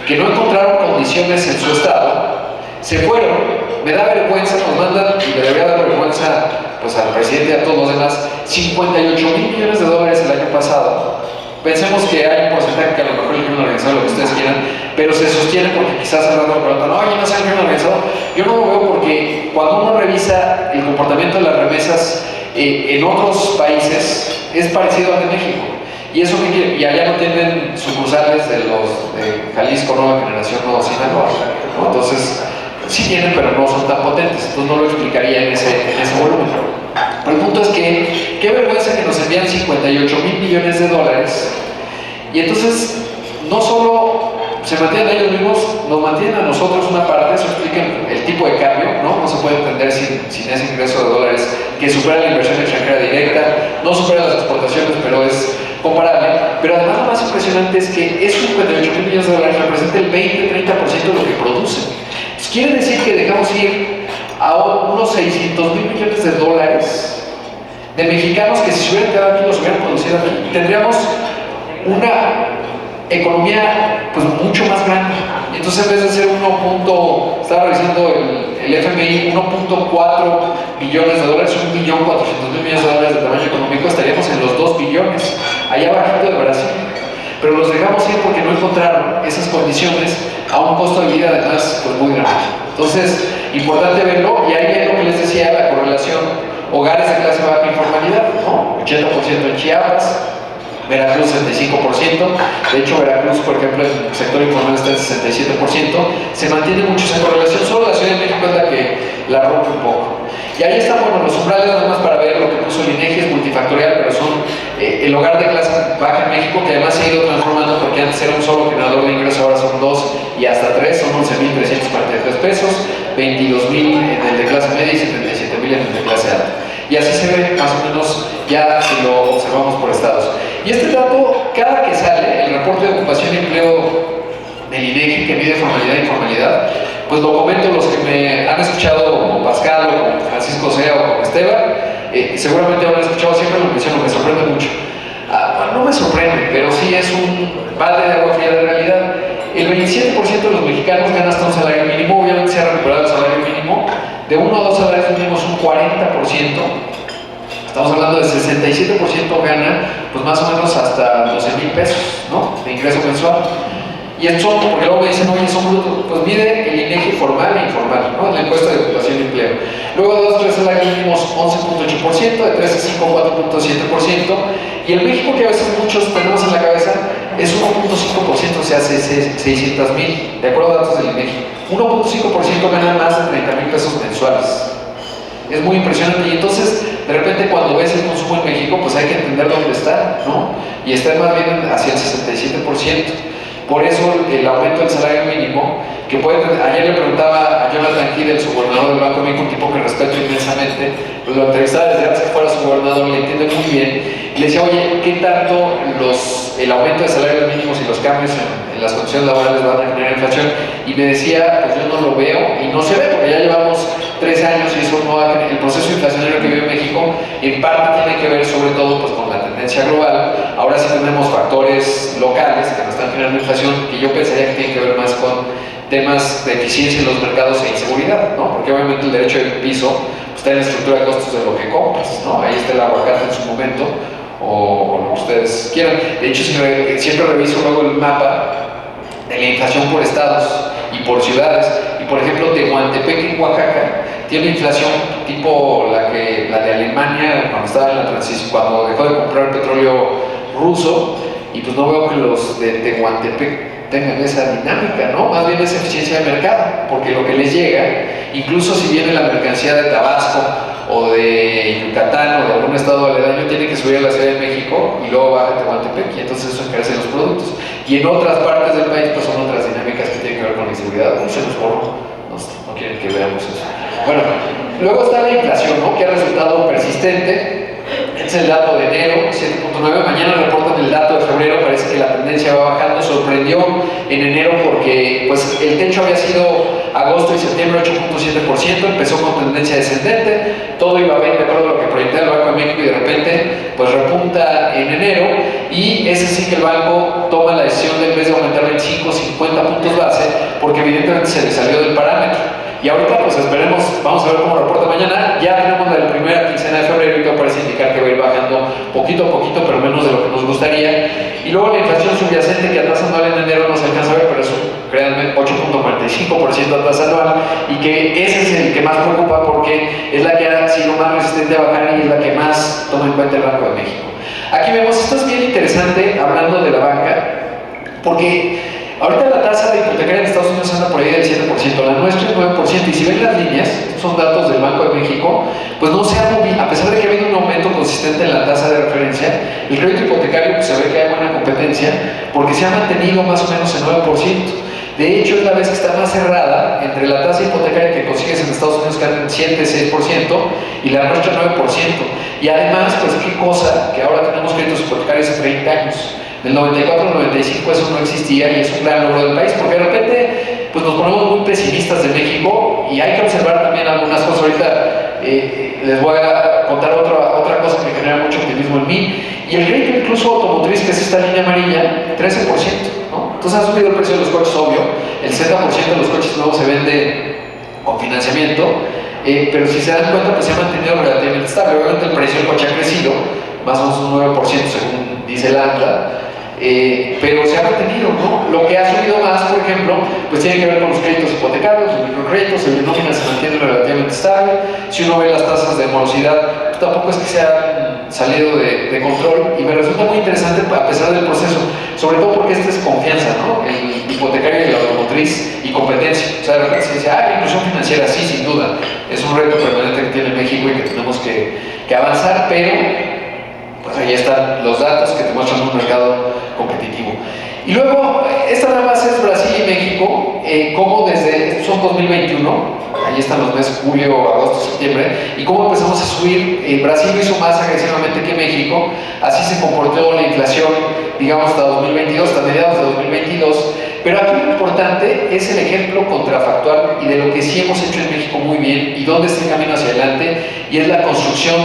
que no encontraron condiciones en su estado, se fueron? Me da vergüenza, nos mandan, y le debería dar vergüenza pues al presidente y a todos los demás, $58,000 millones el año pasado. Pensemos que hay un porcentaje que a lo mejor el crimen organizado, lo que ustedes quieran, pero se sostiene porque quizás al rato me preguntan, oye, no sé el crimen organizado. Yo no lo veo porque cuando uno revisa el comportamiento de las remesas en otros países, es parecido al de México. Y eso que quiere, y allá no tienen sucursales de los de Jalisco, Nueva Generación, Nuevo Sinaloa, ¿no? Entonces, sí tienen, pero no son tan potentes, entonces no lo explicaría en ese volumen. Pero el punto es que, qué vergüenza que nos envían $58,000 millones, y entonces, no solo se mantienen a ellos mismos, nos mantienen a nosotros una parte. Eso explica el tipo de cambio, ¿no? No se puede entender sin ese ingreso de dólares que supera la inversión extranjera directa, no supera las exportaciones, pero es comparable. Pero además lo más impresionante es que esos $58,000 millones representa el 20-30% de lo que producen. Entonces, quiere decir que dejamos ir a unos $600,000 millones de mexicanos que si se hubieran quedado aquí los hubieran producido aquí. Tendríamos una economía pues mucho más grande. Entonces, en vez de ser estaba revisando el FMI, $1.4 billones, $1.400.000 millones de tamaño económico, estaríamos en los 2 billones, allá abajito de Brasil. Pero los dejamos ir porque no encontraron esas condiciones a un costo de vida además pues muy grande. Entonces, importante verlo, y ahí es lo que les decía, la correlación hogares de clase baja informalidad, ¿no? 80% en Chiapas, Veracruz 65%, de hecho Veracruz, por ejemplo, en el sector informal está en 67%, se mantiene mucho esa correlación, solo la Ciudad de México es la que la rompe un poco. Y ahí están, bueno, los umbrales nada más para ver lo que puso el INEGI, es multifactorial, pero son el hogar de clase baja en México, que además se ha ido transformando porque antes era un solo generador de ingresos, ahora son 2 y hasta 3, son 11.343 pesos, 22.000 en el de clase media y 77.000 en el de clase alta. Y así se ve más o menos ya si lo observamos por estados. Y este dato, cada que sale, el reporte de ocupación y empleo del INEGI, que mide formalidad e informalidad, pues lo comento los que me han escuchado como Pascal o como Francisco Sea o como Esteban, seguramente habrán escuchado, siempre lo menciono, me sorprende mucho. Bueno, no me sorprende, pero sí es un balde de agua fría de realidad. El 27% de los mexicanos gana hasta un salario mínimo, obviamente se ha recuperado el salario mínimo, de 1 a 2 salarios mínimos un 40%, estamos hablando de 67% gana, pues más o menos hasta 12,000 pesos, ¿no? De ingreso mensual. Y esto, porque luego me dicen, oye, son brutos, pues mide el INEGI formal e informal, ¿no? En la encuesta de ocupación y empleo. Luego de 2 a 3 salarios mínimos 11.8%, de 3 a 5 4.7%, y el México que a veces muchos tenemos en la cabeza es 1.5%, o sea, 600,000, de acuerdo a datos del INEGI. 1.5% ganan más de 30,000 pesos mensuales. Es muy impresionante, y entonces de repente cuando ves el consumo en México, pues hay que entender dónde está, ¿no? Y está más bien hacia el 67%. Por eso el aumento del salario mínimo, que puede tener, ayer le preguntaba a Jonathan Kidd, el subgobernador del Banco de México, un tipo que respeto inmensamente, pues lo entrevistaba desde antes que fuera subgobernador, le entiende muy bien, y le decía, oye, ¿qué tanto el aumento de salarios mínimos y los cambios en las condiciones laborales van a generar inflación? Y me decía, pues yo no lo veo, y no se ve, porque ya llevamos 3 años y eso no va a tener, el proceso inflacionario que vive México en parte tiene que ver sobre todo pues, con la tendencia global. Ahora sí tenemos factores locales que nos están generando inflación, que yo pensaría que tienen que ver más con temas de eficiencia en los mercados e inseguridad, ¿no? Porque obviamente el derecho del piso pues, está en la estructura de costos de lo que compras, ¿no? Ahí está el aguacate en su momento, o lo que ustedes quieran. De hecho, siempre reviso luego el mapa de la inflación por estados y por ciudades, y por ejemplo Tehuantepec en Oaxaca tiene inflación tipo la de Alemania cuando estaba en la transición, cuando dejó de comprar petróleo ruso, y pues no veo que los de Tehuantepec tengan esa dinámica, ¿no? Más bien es eficiencia de mercado, porque lo que les llega, incluso si viene la mercancía de Tabasco o de Yucatán o de algún estado aledaño, tiene que subir a la Ciudad de México y luego baja a Tehuantepec, y entonces eso encarece los productos. Y en otras partes del país pues son otras dinámicas que tienen que ver con la inseguridad. Se nos borró, no quieren que veamos eso. Bueno, luego está la inflación, ¿no? Que ha resultado persistente. Es el dato de enero, 7.9. Mañana reportan el dato de febrero, parece que la tendencia va bajando. Sorprendió en enero porque pues, el techo había sido agosto y septiembre 8.7%, empezó con tendencia descendente, todo iba bien de acuerdo a lo que proyectaba el Banco de México, y de repente pues repunta en enero, y ese sí que el banco toma la decisión de en vez de aumentar 25, 50 puntos base, porque evidentemente se le salió del parámetro. Y ahorita pues esperemos, vamos a ver cómo reporta mañana. Ya tenemos la primera quincena de febrero y todo parece indicar que va a ir bajando poquito a poquito, pero menos de lo que nos gustaría. Y luego la inflación subyacente, que a tasa anual en enero no se alcanza a ver, pero eso, créanme, 8.45% a tasa anual, y que ese es el que más preocupa porque es la que ha sido más resistente a bajar y es la que más toma en cuenta el Banco de México. Aquí vemos, esto es bien interesante hablando de la banca, porque ahorita la tasa de hipotecaria en Estados Unidos anda por ahí del 7%, la nuestra es 9%, y si ven las líneas, estos son datos del Banco de México, pues no se ha movido, a pesar de que ha habido un aumento consistente en la tasa de referencia, el crédito hipotecario pues se ve que hay buena competencia, porque se ha mantenido más o menos en 9%. De hecho, es la vez que está más cerrada entre la tasa hipotecaria que consigues en Estados Unidos, que anda en 7-6%, y la nuestra 9%. Y además, pues qué cosa, que ahora tenemos créditos hipotecarios de 30 años. Del 94 al 95 eso no existía, y es un gran logro del país, porque de repente pues nos ponemos muy pesimistas de México, y hay que observar también algunas cosas. Ahorita les voy a contar otra cosa que genera mucho optimismo en mí, y el crédito incluso automotriz, que es esta línea amarilla, 13%, ¿no? Entonces ha subido el precio de los coches, obvio, el 70% de los coches nuevos se vende con financiamiento, pero si se dan cuenta pues se ha mantenido relativamente estable. Obviamente el precio del coche ha crecido, más o menos un 9% según dice la ANDA, pero se ha mantenido, ¿no? Lo que ha subido más, por ejemplo, pues tiene que ver con los créditos hipotecarios, los microcréditos, el de nómina se mantiene relativamente estable. Si uno ve las tasas de morosidad, pues tampoco es que se han salido de control, y me resulta muy interesante a pesar del proceso, sobre todo porque este es confianza, ¿no? El hipotecario y la automotriz y competencia. O sea, de repente se dice, la inclusión financiera, sí, sin duda, es un reto permanente que tiene México y que tenemos que avanzar, pero pues ahí están los datos que te muestran un mercado competitivo. Y luego, esta nada más es Brasil y México, como desde, son 2021, ahí están los meses julio, agosto, septiembre, y cómo empezamos a subir. Brasil lo hizo más agresivamente que México, así se comportó la inflación, digamos, hasta 2022, hasta mediados de 2022, pero aquí lo importante es el ejemplo contrafactual y de lo que sí hemos hecho en México muy bien y dónde está el camino hacia adelante, y es la construcción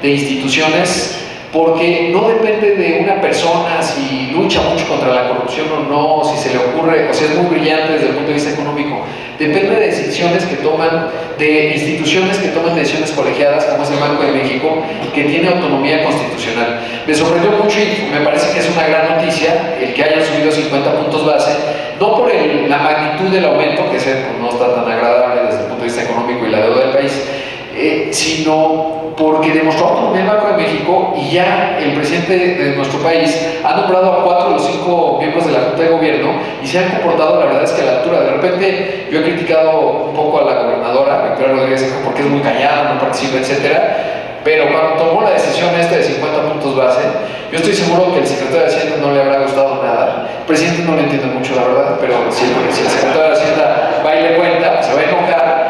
de instituciones, porque no depende de una persona si lucha mucho contra la corrupción o no, si se le ocurre, o si es muy brillante desde el punto de vista económico. Depende de decisiones que toman, de instituciones que toman decisiones colegiadas, como es el Banco de México, que tiene autonomía constitucional. Me sorprendió mucho y me parece que es una gran noticia el que hayan subido 50 puntos base, no por la magnitud del aumento, que ese no está tan agradable desde el punto de vista económico y la deuda del país, sino porque demostró autonomía el Banco de México, y ya el presidente de nuestro país ha nombrado a 4 de los 5 miembros de la Junta de Gobierno y se han comportado, la verdad es que a la altura. De repente yo he criticado un poco a la gobernadora Victoria Rodríguez porque es muy callada, no participa, etcétera, pero cuando tomó la decisión esta de 50 puntos base, yo estoy seguro que el secretario de Hacienda no le habrá gustado nada. El presidente no le entiende mucho, la verdad, pero si el secretario de Hacienda va y le cuenta, se va a enojar.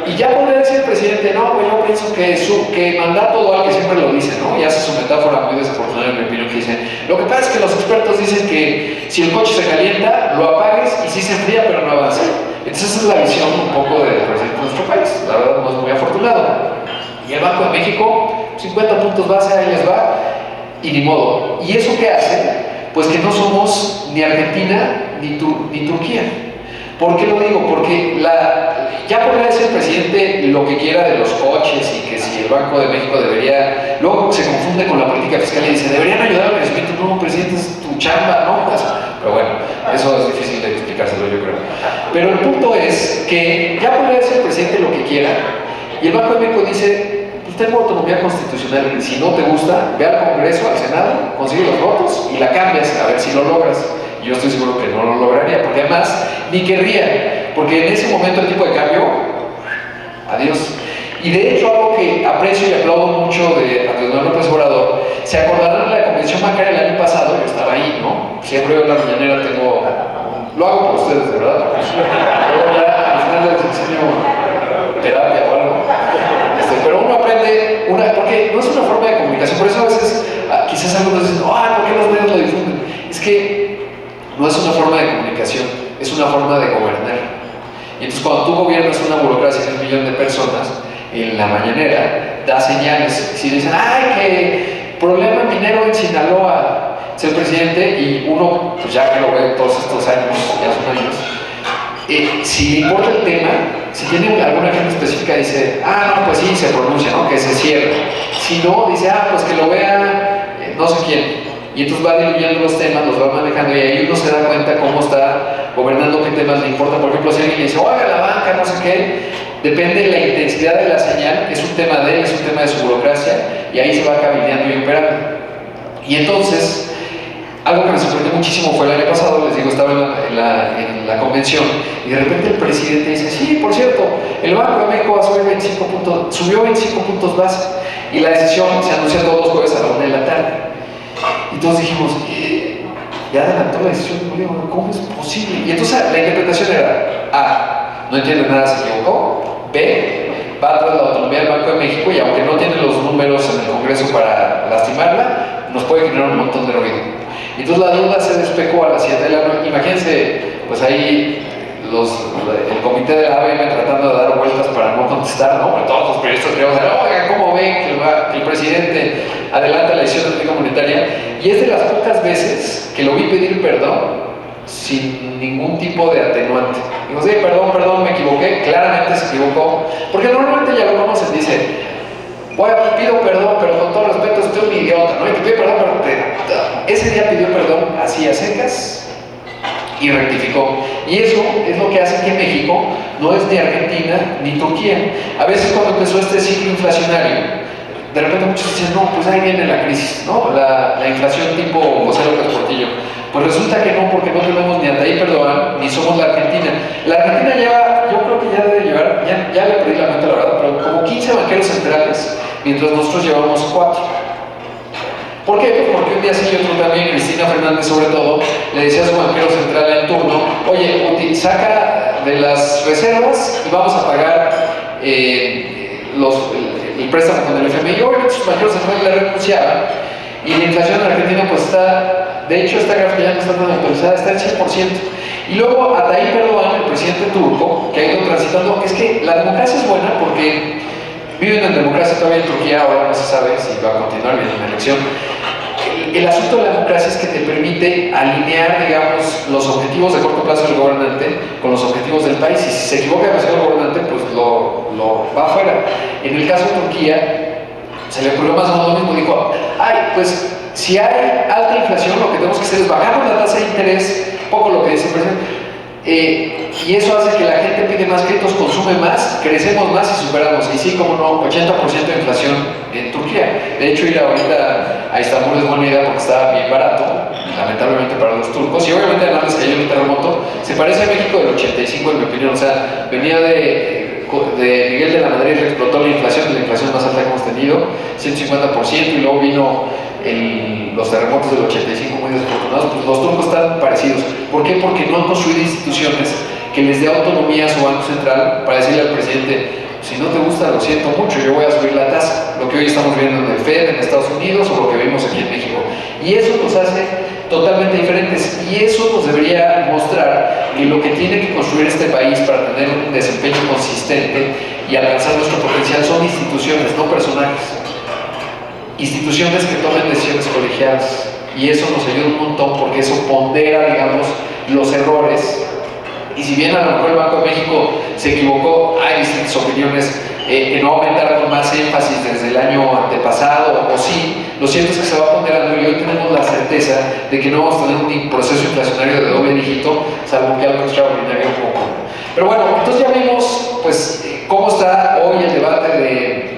Y ya podría decir el presidente, no, pues yo pienso que mandar todo al que siempre lo dice, ¿no? Y hace su metáfora muy desafortunada, en mi opinión, que dice, lo que pasa es que los expertos dicen que si el coche se calienta, lo apagues y sí se enfría, pero no avanza. Entonces esa es la visión un poco del presidente de nuestro país. La verdad no es muy afortunado. Y el Banco de México, 50 puntos base, ahí les va, y ni modo. ¿Y eso qué hace? Pues que no somos ni Argentina ni Turquía. ¿Por qué lo digo? Porque ya podría decir el presidente lo que quiera de los coches y que si el Banco de México debería, luego se confunde con la política fiscal y dice, deberían ayudar al crecimiento. No, presidente, es tu chamba, ¿no? Pero bueno, eso es difícil de explicárselo, yo creo. Pero el punto es que ya podría decir el presidente lo que quiera, y el Banco de México dice, pues tengo autonomía constitucional, y si no te gusta, ve al Congreso, al Senado, consigue los votos y la cambias, a ver si lo logras. Yo estoy seguro que no lo lograría, porque además ni querría, porque en ese momento el tipo de cambio, adiós. Y de hecho, algo que aprecio y aplaudo mucho de Andrés Manuel López Obrador, se acordarán de la Convención Bancaria el año pasado. Yo estaba ahí, ¿no? Siempre en la mañanera lo hago por ustedes, de verdad. Luego ya al final del sexenio, terapia o algo. Pero uno aprende, porque no es una forma de comunicación, por eso a veces quizás algunos dicen, ¿por qué los medios lo difunden? Es que no es una forma de comunicación, es una forma de gobernar. Y entonces cuando tú gobiernas una burocracia de 1 millón de personas, en la mañanera da señales. Si dicen, que problema minero en Sinaloa, es el presidente, y uno, pues ya que lo ve todos estos años, ya son años, si le importa el tema, si tiene alguna agenda específica, dice, no, pues sí, se pronuncia, ¿no? Que se cierre. Si no, dice, pues que lo vea no sé quién. Y entonces va diluyendo los temas, los va manejando, y ahí uno se da cuenta cómo está gobernando, qué temas le importan. Por ejemplo, si alguien le dice, la banca, no sé qué, depende de la intensidad de la señal, es un tema de él, es un tema de su burocracia, y ahí se va cabildeando y operando. Y entonces, algo que me sorprendió muchísimo fue el año pasado, les digo, estaba en la convención, y de repente el presidente dice, sí, por cierto, el Banco de México va a subir 25 puntos, subió 25 puntos base, y la decisión se anuncia todos los jueves a la 1 de la tarde. Y todos dijimos, ya adelantó la decisión, ¿cómo es posible? Y entonces la interpretación era, A, no entiende nada, se equivocó. B, va tras la autonomía del Banco de México, y aunque no tiene los números en el Congreso para lastimarla, nos puede generar un montón de ruido. Y entonces la duda se despejó a las 7 de la noche. Imagínense, pues ahí el comité de la ABM tratando de dar vueltas para no contestar, ¿no? Porque todos los periodistas queríamos saber, ¿cómo ven que el presidente adelanta la decisión de política monetaria? Y es de las pocas veces que lo vi pedir perdón sin ningún tipo de atenuante. Digo, sí, perdón, me equivoqué. Claramente se equivocó, porque normalmente ya lo conocen, dice, pido perdón, pero con todo respeto, estoy un idiota, ¿no? Y te pido perdón, pero ese día pidió perdón así a secas, y rectificó. Y eso es lo que hace que México no es ni Argentina ni Turquía. A veces cuando empezó este ciclo inflacionario, de repente muchos dicen, no, pues ahí viene la crisis, ¿no? La inflación tipo José López Portillo. Pues resulta que no, porque no tenemos ni a Tayyip Erdogan, ni somos la Argentina. La Argentina lleva, yo creo que ya debe llevar, ya le perdí la cuenta la verdad, pero como 15 banqueros centrales, mientras nosotros llevamos 4. ¿Por qué? Pues porque un día sí y otro también, Cristina Fernández sobre todo, le decía a su banquero central en turno, oye, saca de las reservas y vamos a pagar el préstamo con el FMI. Y obviamente sus banqueros centrales le renunciaban, y la inflación en Argentina pues está, de hecho esta gráfica ya no está tan actualizada, está en 100%. Y luego a Tayyip Erdogan, el presidente turco, que ha ido transitando, es que la democracia es buena porque viven en democracia todavía en Turquía, ahora no se sabe si va a continuar bien una elección. El asunto de la democracia es que te permite alinear, digamos, los objetivos de corto plazo del gobernante con los objetivos del país, y si se equivoca demasiado el gobernante, pues lo va afuera. En el caso de Turquía, se le ocurrió más o menos lo mismo, dijo, pues si hay alta inflación, lo que tenemos que hacer es bajar la tasa de interés, poco lo que dice el presidente, y eso hace que la gente pide más créditos, consume más, crecemos más y superamos. Y sí, como no, 80% de inflación en Turquía. De hecho, ir ahorita a Estambul es buena idea porque está bien barato, lamentablemente para los turcos, y obviamente además les cayó el terremoto. Se parece a México del 85 en mi opinión, o sea, venía de Miguel de la Madrid, explotó la inflación más alta que hemos tenido, 150%, y luego vino los terremotos del 85 muy desafortunados. Pues los turcos están parecidos. ¿Por qué? Porque no han construido instituciones que les dé autonomía a su Banco Central para decirle al presidente, si no te gusta, lo siento mucho, yo voy a subir la tasa. Lo que hoy estamos viendo en el FED en Estados Unidos o lo que vimos aquí en México. Y eso nos hace totalmente diferentes, y eso nos debería mostrar que lo que tiene que construir este país para tener un desempeño consistente y alcanzar nuestro potencial son instituciones, no personajes. Instituciones que tomen decisiones colegiadas, y eso nos ayuda un montón porque eso pondera, digamos, los errores. Y si bien a lo mejor el Banco de México se equivocó, hay distintas opiniones en no aumentar con más énfasis desde el año antepasado, o sí, lo cierto es que se va ponderando, y hoy tenemos la certeza de que no vamos a tener un proceso inflacionario de doble dígito, salvo que algo extraordinario un poco. Pero bueno, entonces ya vimos pues cómo está hoy el debate de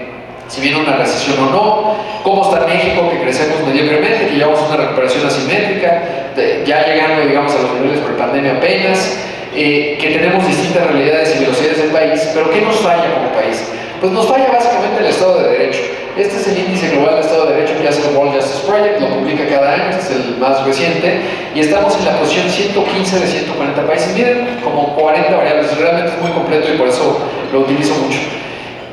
si viene una recesión o no, cómo está México, que crecemos mediocremente, que llevamos una recuperación asimétrica, ya llegando, digamos, a los niveles prepandemia apenas, que tenemos distintas realidades y velocidades del país, pero ¿qué nos falla como país? Pues nos falla básicamente el Estado de Derecho. Este es el índice global de Estado de Derecho que hace el World Justice Project, lo publica cada año, este es el más reciente, y estamos en la posición 115 de 140 países. Miren, como 40 variables, realmente es muy completo y por eso lo utilizo mucho.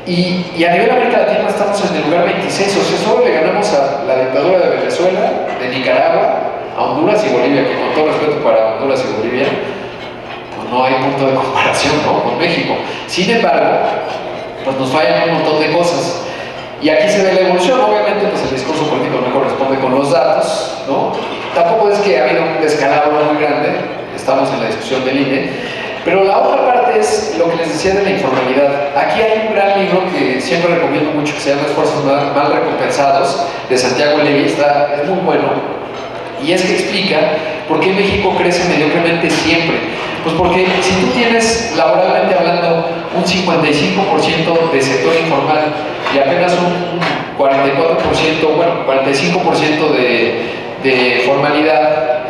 Y a nivel América Latina estamos en el lugar 26, o sea, solo le ganamos a la dictadura de Venezuela, de Nicaragua, a Honduras y Bolivia, que con todo respeto para Honduras y Bolivia, pues no hay punto de comparación, ¿no?, con México. Sin embargo, pues nos fallan un montón de cosas. Y aquí se ve la evolución, obviamente pues el discurso político no corresponde con los datos, ¿no? Tampoco es que ha habido un descalabro muy grande, estamos en la discusión del INE, pero la otra parte es lo que les decía de la informalidad. Aquí hay un gran libro que siempre recomiendo mucho, que se llama Esfuerzos Mal Recompensados, de Santiago Levy, es muy bueno, y es que explica por qué México crece mediocremente siempre. Pues porque si tú tienes, laboralmente hablando, un 55% de sector informal y apenas un 44%, bueno, 45% de formalidad,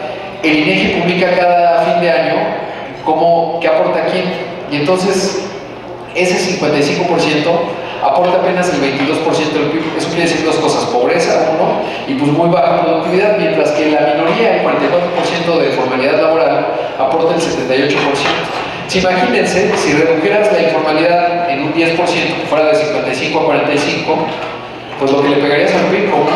el INEGI publica cada fin de año qué aporta quién, y entonces ese 55% aporta apenas el 22% del PIB. Eso quiere decir dos cosas: pobreza, uno, y pues muy baja productividad, mientras que la minoría, el 44% de formalidad laboral, aporta el 78%. Si imagínense, si redujeras la informalidad en un 10%, que fuera de 55 a 45, pues lo que le pegarías al PIB con un 1%,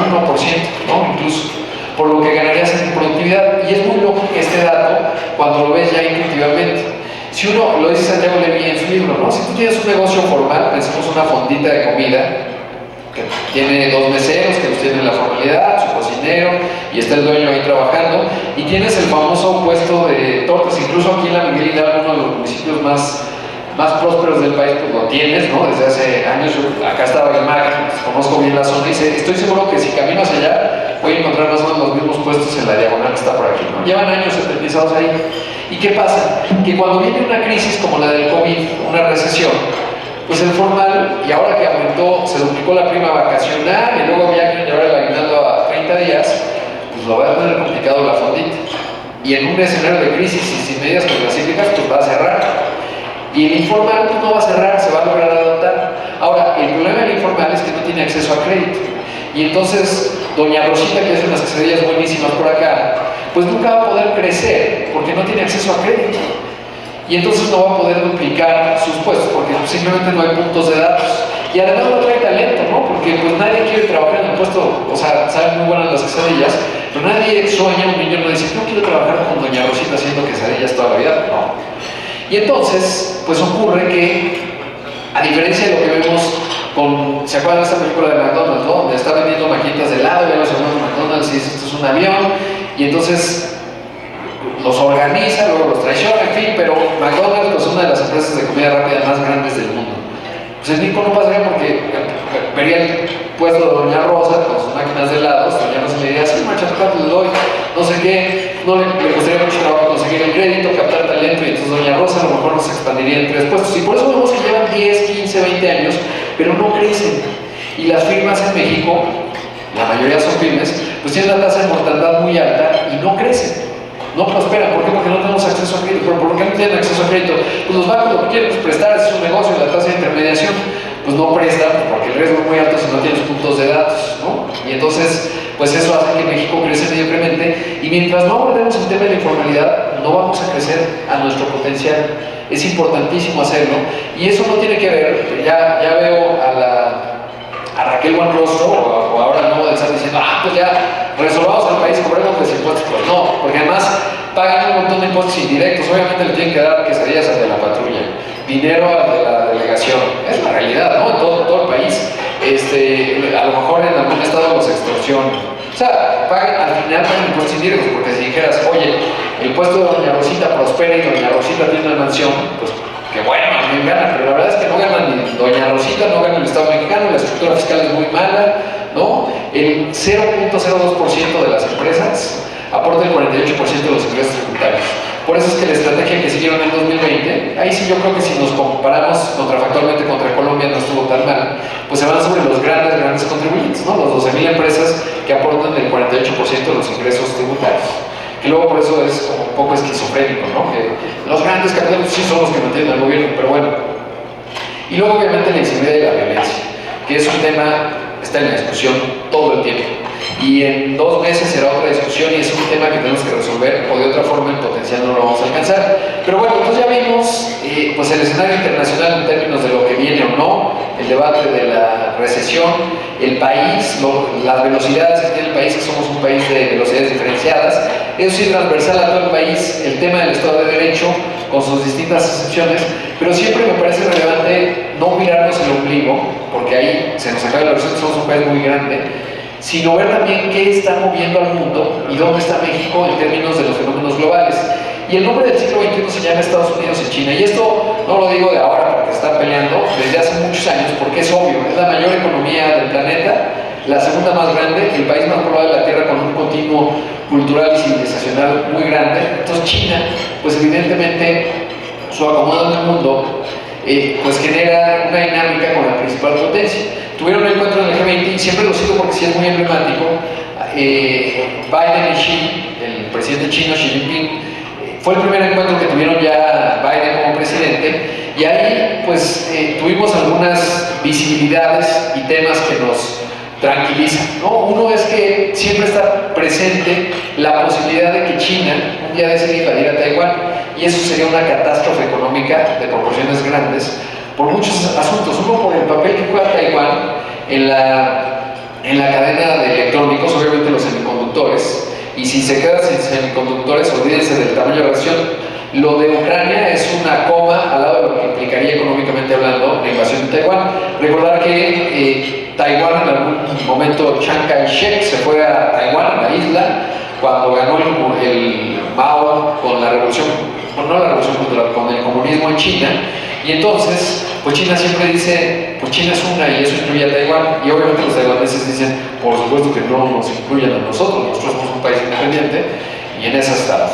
¿no?, incluso, por lo que ganarías en productividad. Y es muy lógico este dato cuando lo ves ya intuitivamente. Si uno, lo dice Santiago Levy en su libro, ¿no?, si tú tienes un negocio formal, pensemos una fondita de comida, que tiene 2 meseros que los tienen en la formalidad, su cocinero, y está el dueño ahí trabajando, y tienes el famoso puesto de tortas, incluso aquí en la Miguel Hidalgo, uno de los municipios más prósperos del país, pues lo tienes, ¿no?, desde hace años. Acá estaba el imagen, conozco bien la zona, y dice, estoy seguro que si camino hacia allá voy a encontrar más o menos los mismos puestos en la diagonal que está por aquí, ¿no? Llevan años eternizados ahí. ¿Y qué pasa? Que cuando viene una crisis como la del COVID, una recesión, pues el formal, y ahora que aumentó, se duplicó la prima vacacional y luego había que llevar el aguinaldo a 30 días, pues lo va a tener complicado la fondita. Y en un escenario de crisis y sin medidas contracíclicas, pues va a cerrar. Y el informal pues no va a cerrar, se va a lograr adaptar. Ahora, el problema del informal es que no tiene acceso a crédito. Y entonces, doña Rosita, que hace unas quesadillas buenísimas por acá, pues nunca va a poder crecer porque no tiene acceso a crédito. Y entonces no va a poder duplicar sus puestos porque simplemente no hay puntos de datos. Y además no trae talento, ¿no? Porque pues nadie quiere trabajar en el puesto, o sea, saben muy buenas las quesadillas, pero nadie sueña, un niño no dice, yo quiero trabajar con doña Rosita haciendo quesadillas toda la vida, no. Y entonces, pues ocurre que, a diferencia de lo que vemos con, ¿se acuerdan de esta película de McDonald's, no? Donde está vendiendo maquinitas de helado, ya los hermanos McDonald's y dice, esto es un avión, y entonces los organiza, luego los traiciona, en fin, pero McDonald's pues, es una de las empresas de comida rápida más grandes del mundo. Pues el Nico no pasaría porque vería el puesto de doña Rosa con sus máquinas de helados, doña Rosa le diría, sí, marcha, le doy, no sé qué, no le costaría mucho trabajo conseguir el crédito, captar talento, y entonces doña Rosa a lo mejor no se expandiría en 3 puestos. Y por eso vemos que llevan 10, 15, 20 años, pero no crecen. Y las firmas en México, la mayoría son pymes, pues tienen una tasa de mortandad muy alta y no crecen. No prosperan. ¿Por qué? Porque no tenemos acceso a crédito. ¿Pero por qué no tienen acceso a crédito? Pues los bancos lo que quieren es prestar, es un negocio, la tasa de intermediación, pues no prestan porque el riesgo es muy alto si no tienes puntos de datos, ¿no? Y entonces, pues eso hace que México crece mediocremente, y mientras no abordemos el tema de la informalidad, no vamos a crecer a nuestro potencial. Es importantísimo hacerlo, y eso no tiene que ver, ya veo a Raquel Buenrostro, o ahora no, de estar diciendo, pues ya resolvamos el país, cobremos los impuestos. Pues no, porque además pagan un montón de impuestos indirectos. Obviamente le tienen que dar quesadillas al de la patrulla, dinero al de la delegación. Es la realidad, ¿no? En todo el país. A lo mejor en algún estado los extorsionan. O sea, al final pagan impuestos indirectos, porque si dijeras, oye, el puesto de doña Rosita prospera y doña Rosita tiene una mansión, pues que bueno, también ganan, pero la verdad es que no ganan ni doña Rosita, no gana el Estado mexicano, la estructura fiscal es muy mala, ¿no? El 0.02% de las empresas aporta el 48% de los ingresos tributarios. Por eso es que la estrategia que siguieron en 2020, ahí sí yo creo que si nos comparamos contrafactualmente contra Colombia no estuvo tan mal, pues se van sobre los grandes contribuyentes, ¿no? Los 12,000 empresas que aportan el 48% de los ingresos tributarios. Que luego por eso es como un poco esquizofrénico, ¿no? Que los grandes capitales sí son los que mantienen al gobierno, pero bueno. Y luego obviamente la inseguridad y la violencia, que es un tema que está en la discusión todo el tiempo. Y en 2 meses será otra discusión, y es un tema que tenemos que resolver, o de otra forma el potencial no lo vamos a alcanzar. Pero bueno, entonces ya vimos pues el escenario internacional en términos de lo que viene o no, el debate de la recesión, el país, las velocidades que tiene el país, que somos un país de velocidades diferenciadas, eso sí, transversal a todo el país, el tema del Estado de Derecho, con sus distintas excepciones, pero siempre me parece relevante no mirarnos el ombligo, porque ahí se nos acaba la versión, somos un país muy grande, sino ver también qué está moviendo al mundo y dónde está México en términos de los fenómenos globales. Y el nombre del siglo XXI se llama Estados Unidos y China, y esto no lo digo de ahora porque están peleando, desde hace muchos años, porque es obvio, es la mayor economía del planeta, la segunda más grande, el país más poblado de la Tierra, con un continuo cultural y civilizacional muy grande. Entonces China, pues evidentemente su acomodo en el mundo pues genera una dinámica con la principal potencia. Tuvieron un encuentro en el G20, y siempre lo cito porque sí es muy emblemático. Biden y Xi, el presidente chino Xi Jinping, fue el primer encuentro que tuvieron ya Biden como presidente, y ahí pues tuvimos algunas visibilidades y temas que nos tranquilizan, ¿no? Uno es que siempre está presente la posibilidad de que China un día decida invadir a Taiwán, y eso sería una catástrofe económica de proporciones grandes por muchos asuntos. Uno, por el papel que juega Taiwán en la cadena de electrónicos, obviamente los semiconductores, y si se queda sin semiconductores, olvídense del tamaño de la región. Lo de Ucrania es una coma al lado de lo que implicaría económicamente hablando la invasión de Taiwán. Recordar que Taiwán, en algún momento Chiang Kai-shek se fue a Taiwán, a la isla, cuando ganó el Mao con la revolución, bueno, no la revolución cultural, con el comunismo en China. Y entonces, pues China siempre dice, pues China es una, y eso incluye a Taiwán, y obviamente los taiwaneses dicen, por supuesto que no nos incluyen a nosotros somos un país independiente, y en esas estamos.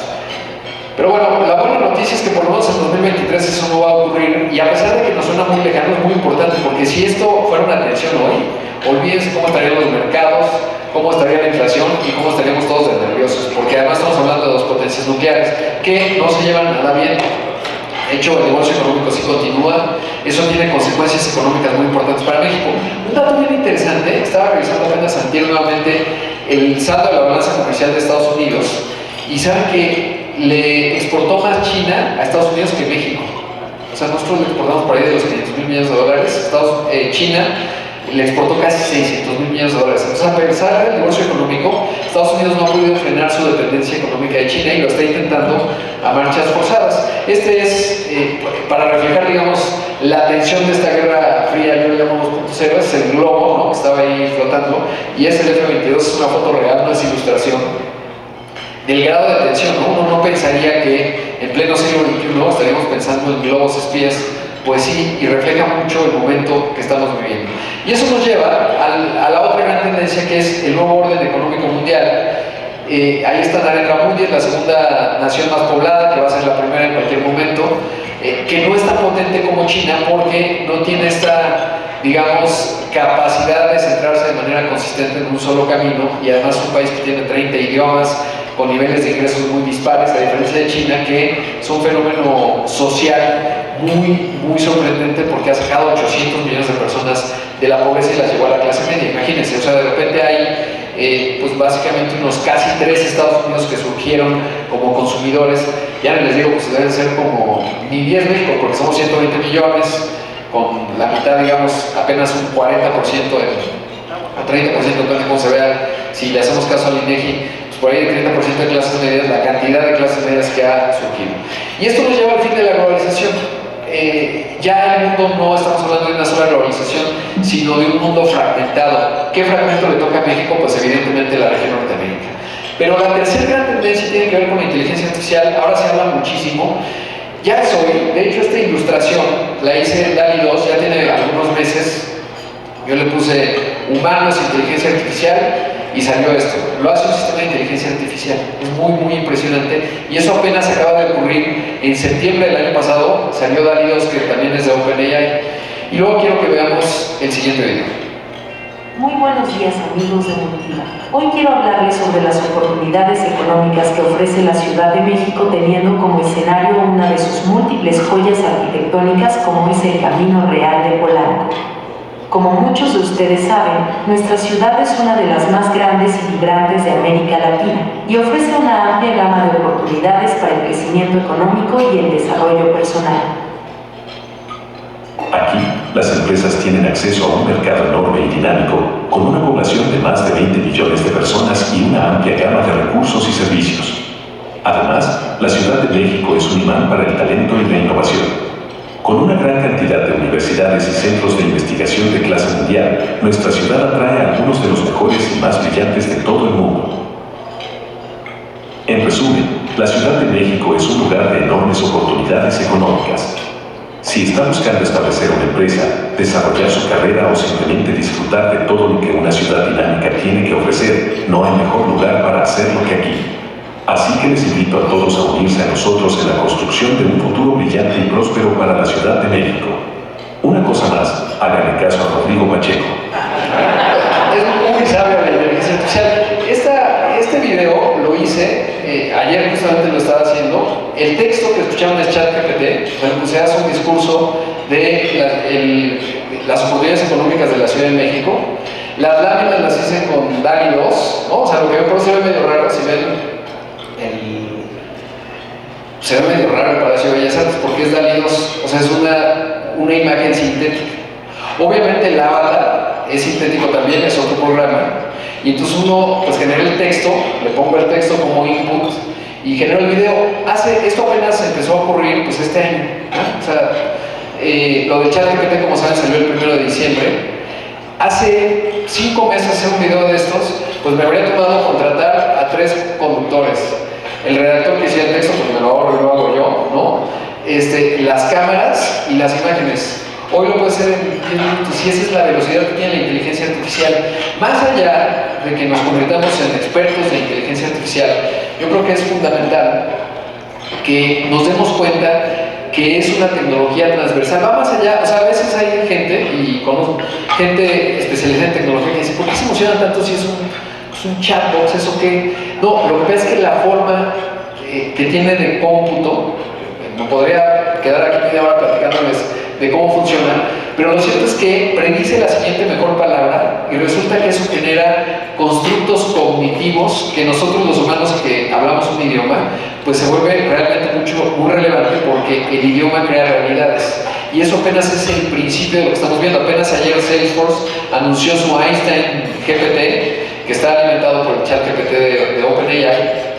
Pero bueno, la buena noticia es que por lo menos en 2023 eso no va a ocurrir, y a pesar de que nos suena muy lejano, es muy importante, porque si esto fuera una tensión hoy, olvídense cómo estarían los mercados, cómo estaría la inflación y cómo estaríamos todos de nerviosos, porque además estamos hablando de dos potencias nucleares que no se llevan nada bien. De hecho, el divorcio económico sí continúa, eso tiene consecuencias económicas muy importantes para México. Un dato bien interesante, estaba revisando apenas antier nuevamente el saldo de la balanza comercial de Estados Unidos, y saben que le exportó más China a Estados Unidos que México. O sea, nosotros le exportamos por ahí de los 500 mil millones de dólares, China le exportó casi 600 mil millones de dólares. Entonces, a pesar del divorcio económico, Estados Unidos no ha podido frenar su dependencia económica de China y lo está intentando a marchas forzadas. Este es, para reflejar, digamos, la tensión de esta guerra fría, yo lo llamo 2.0, es el globo, ¿no?, que estaba ahí flotando, y es el F-22, es una foto real, no es ilustración, del grado de tensión, ¿no? Uno no pensaría que en pleno siglo XXI estaríamos pensando en globos espías, pues sí, y refleja mucho el momento que estamos viviendo. Y eso nos lleva a la otra gran tendencia, que es el nuevo orden económico mundial. Ahí está Narendra Modi, la segunda nación más poblada, que va a ser la primera en cualquier momento, que no es tan potente como China porque no tiene esta, digamos, capacidad de centrarse de manera consistente en un solo camino, y además es un país que tiene 30 idiomas, con niveles de ingresos muy dispares, a diferencia de China, que es un fenómeno social muy sorprendente, porque ha sacado 800 millones de personas de la pobreza y las llevó a la clase media. Imagínense, o sea, de repente hay pues básicamente unos casi 3 Estados Unidos que surgieron como consumidores. Ya les digo, pues deben ser como ni 10 México, porque somos 120 millones, con la mitad, digamos, apenas un 40%, a 30%, depende de cómo se vea, si le hacemos caso al INEGI, por ahí el 30% de clases medias, la cantidad de clases medias que ha surgido. Y esto nos lleva al fin de la globalización. Ya el mundo no estamos hablando de una sola globalización, sino de un mundo fragmentado. ¿Qué fragmento le toca a México? Pues evidentemente la región Norteamérica. Pero la tercera gran tendencia tiene que ver con la inteligencia artificial. Ahora se habla muchísimo. Ya es hoy, de hecho esta ilustración la hice en DALL-E 2, ya tiene algunos meses. Yo le puse humanos, inteligencia artificial, y salió esto. Lo hace un sistema de inteligencia artificial. Es muy impresionante, y eso apenas acaba de ocurrir. En septiembre del año pasado salió DALL-E 2, que también es de OpenAI. Y luego quiero que veamos el siguiente video. Muy buenos días, amigos de Motiva. Hoy quiero hablarles sobre las oportunidades económicas que ofrece la Ciudad de México, teniendo como escenario una de sus múltiples joyas arquitectónicas, como es el Camino Real de Polanco. Como muchos de ustedes saben, nuestra ciudad es una de las más grandes y vibrantes de América Latina y ofrece una amplia gama de oportunidades para el crecimiento económico y el desarrollo personal. Aquí, las empresas tienen acceso a un mercado enorme y dinámico, con una población de más de 20 millones de personas y una amplia gama de recursos y servicios. Además, la Ciudad de México es un imán para el talento y la innovación. Con una gran cantidad de universidades y centros de investigación de clase mundial, nuestra ciudad atrae a algunos de los mejores y más brillantes de todo el mundo. En resumen, la Ciudad de México es un lugar de enormes oportunidades económicas. Si está buscando establecer una empresa, desarrollar su carrera o simplemente disfrutar de todo lo que una ciudad dinámica tiene que ofrecer, no hay mejor lugar para hacerlo que aquí. Así que les invito a todos a unirse a nosotros en la construcción de un futuro brillante y próspero para la Ciudad de México. Una cosa más, háganle caso a Rodrigo Pacheco. Es muy sabio la inteligencia artificial. Este video lo hice, ayer justamente lo estaba haciendo. El texto que escucharon es ChatGPT, se hace un discurso de las oportunidades económicas de la Ciudad de México. Las láminas las hice con DALL-E 2, ¿no? O sea, lo que por se ve medio raro, si ven se ve medio raro el Palacio de Bellas Artes porque es DALL-E 2, o sea, es una imagen sintética. Obviamente el avatar es sintético también, es otro programa, y entonces uno pues genera el texto, le pongo el texto como input y genero el video. Esto apenas empezó a ocurrir pues este año, ¿no? O sea, lo del ChatGPT, como saben, salió el 1 de diciembre. Hace 5 meses hacer un video de estos, pues me habría tomado contratar a 3 conductores. El redactor que hiciera el texto, pues me lo ahorro y lo hago yo, ¿no? Las cámaras y las imágenes. Hoy lo puede hacer en 10 minutos, y esa es la velocidad que tiene la inteligencia artificial. Más allá de que nos convirtamos en expertos de inteligencia artificial, yo creo que es fundamental que nos demos cuenta que es una tecnología transversal, va más allá. O sea, a veces hay gente, y conozco gente especializada en tecnología, que dice, ¿por qué se emocionan tanto si es un chatbox, eso qué? No, lo que pasa es que la forma que tiene de cómputo, me podría quedar aquí media hora platicándoles de cómo funciona, pero lo cierto es que predice la siguiente mejor palabra y resulta que eso genera constructos cognitivos que nosotros los humanos que hablamos un idioma, pues se vuelve realmente muy relevante porque el idioma crea realidades. Y eso apenas es el principio de lo que estamos viendo. Apenas ayer Salesforce anunció su Einstein GPT, que está alimentado por el chat GPT de OpenAI.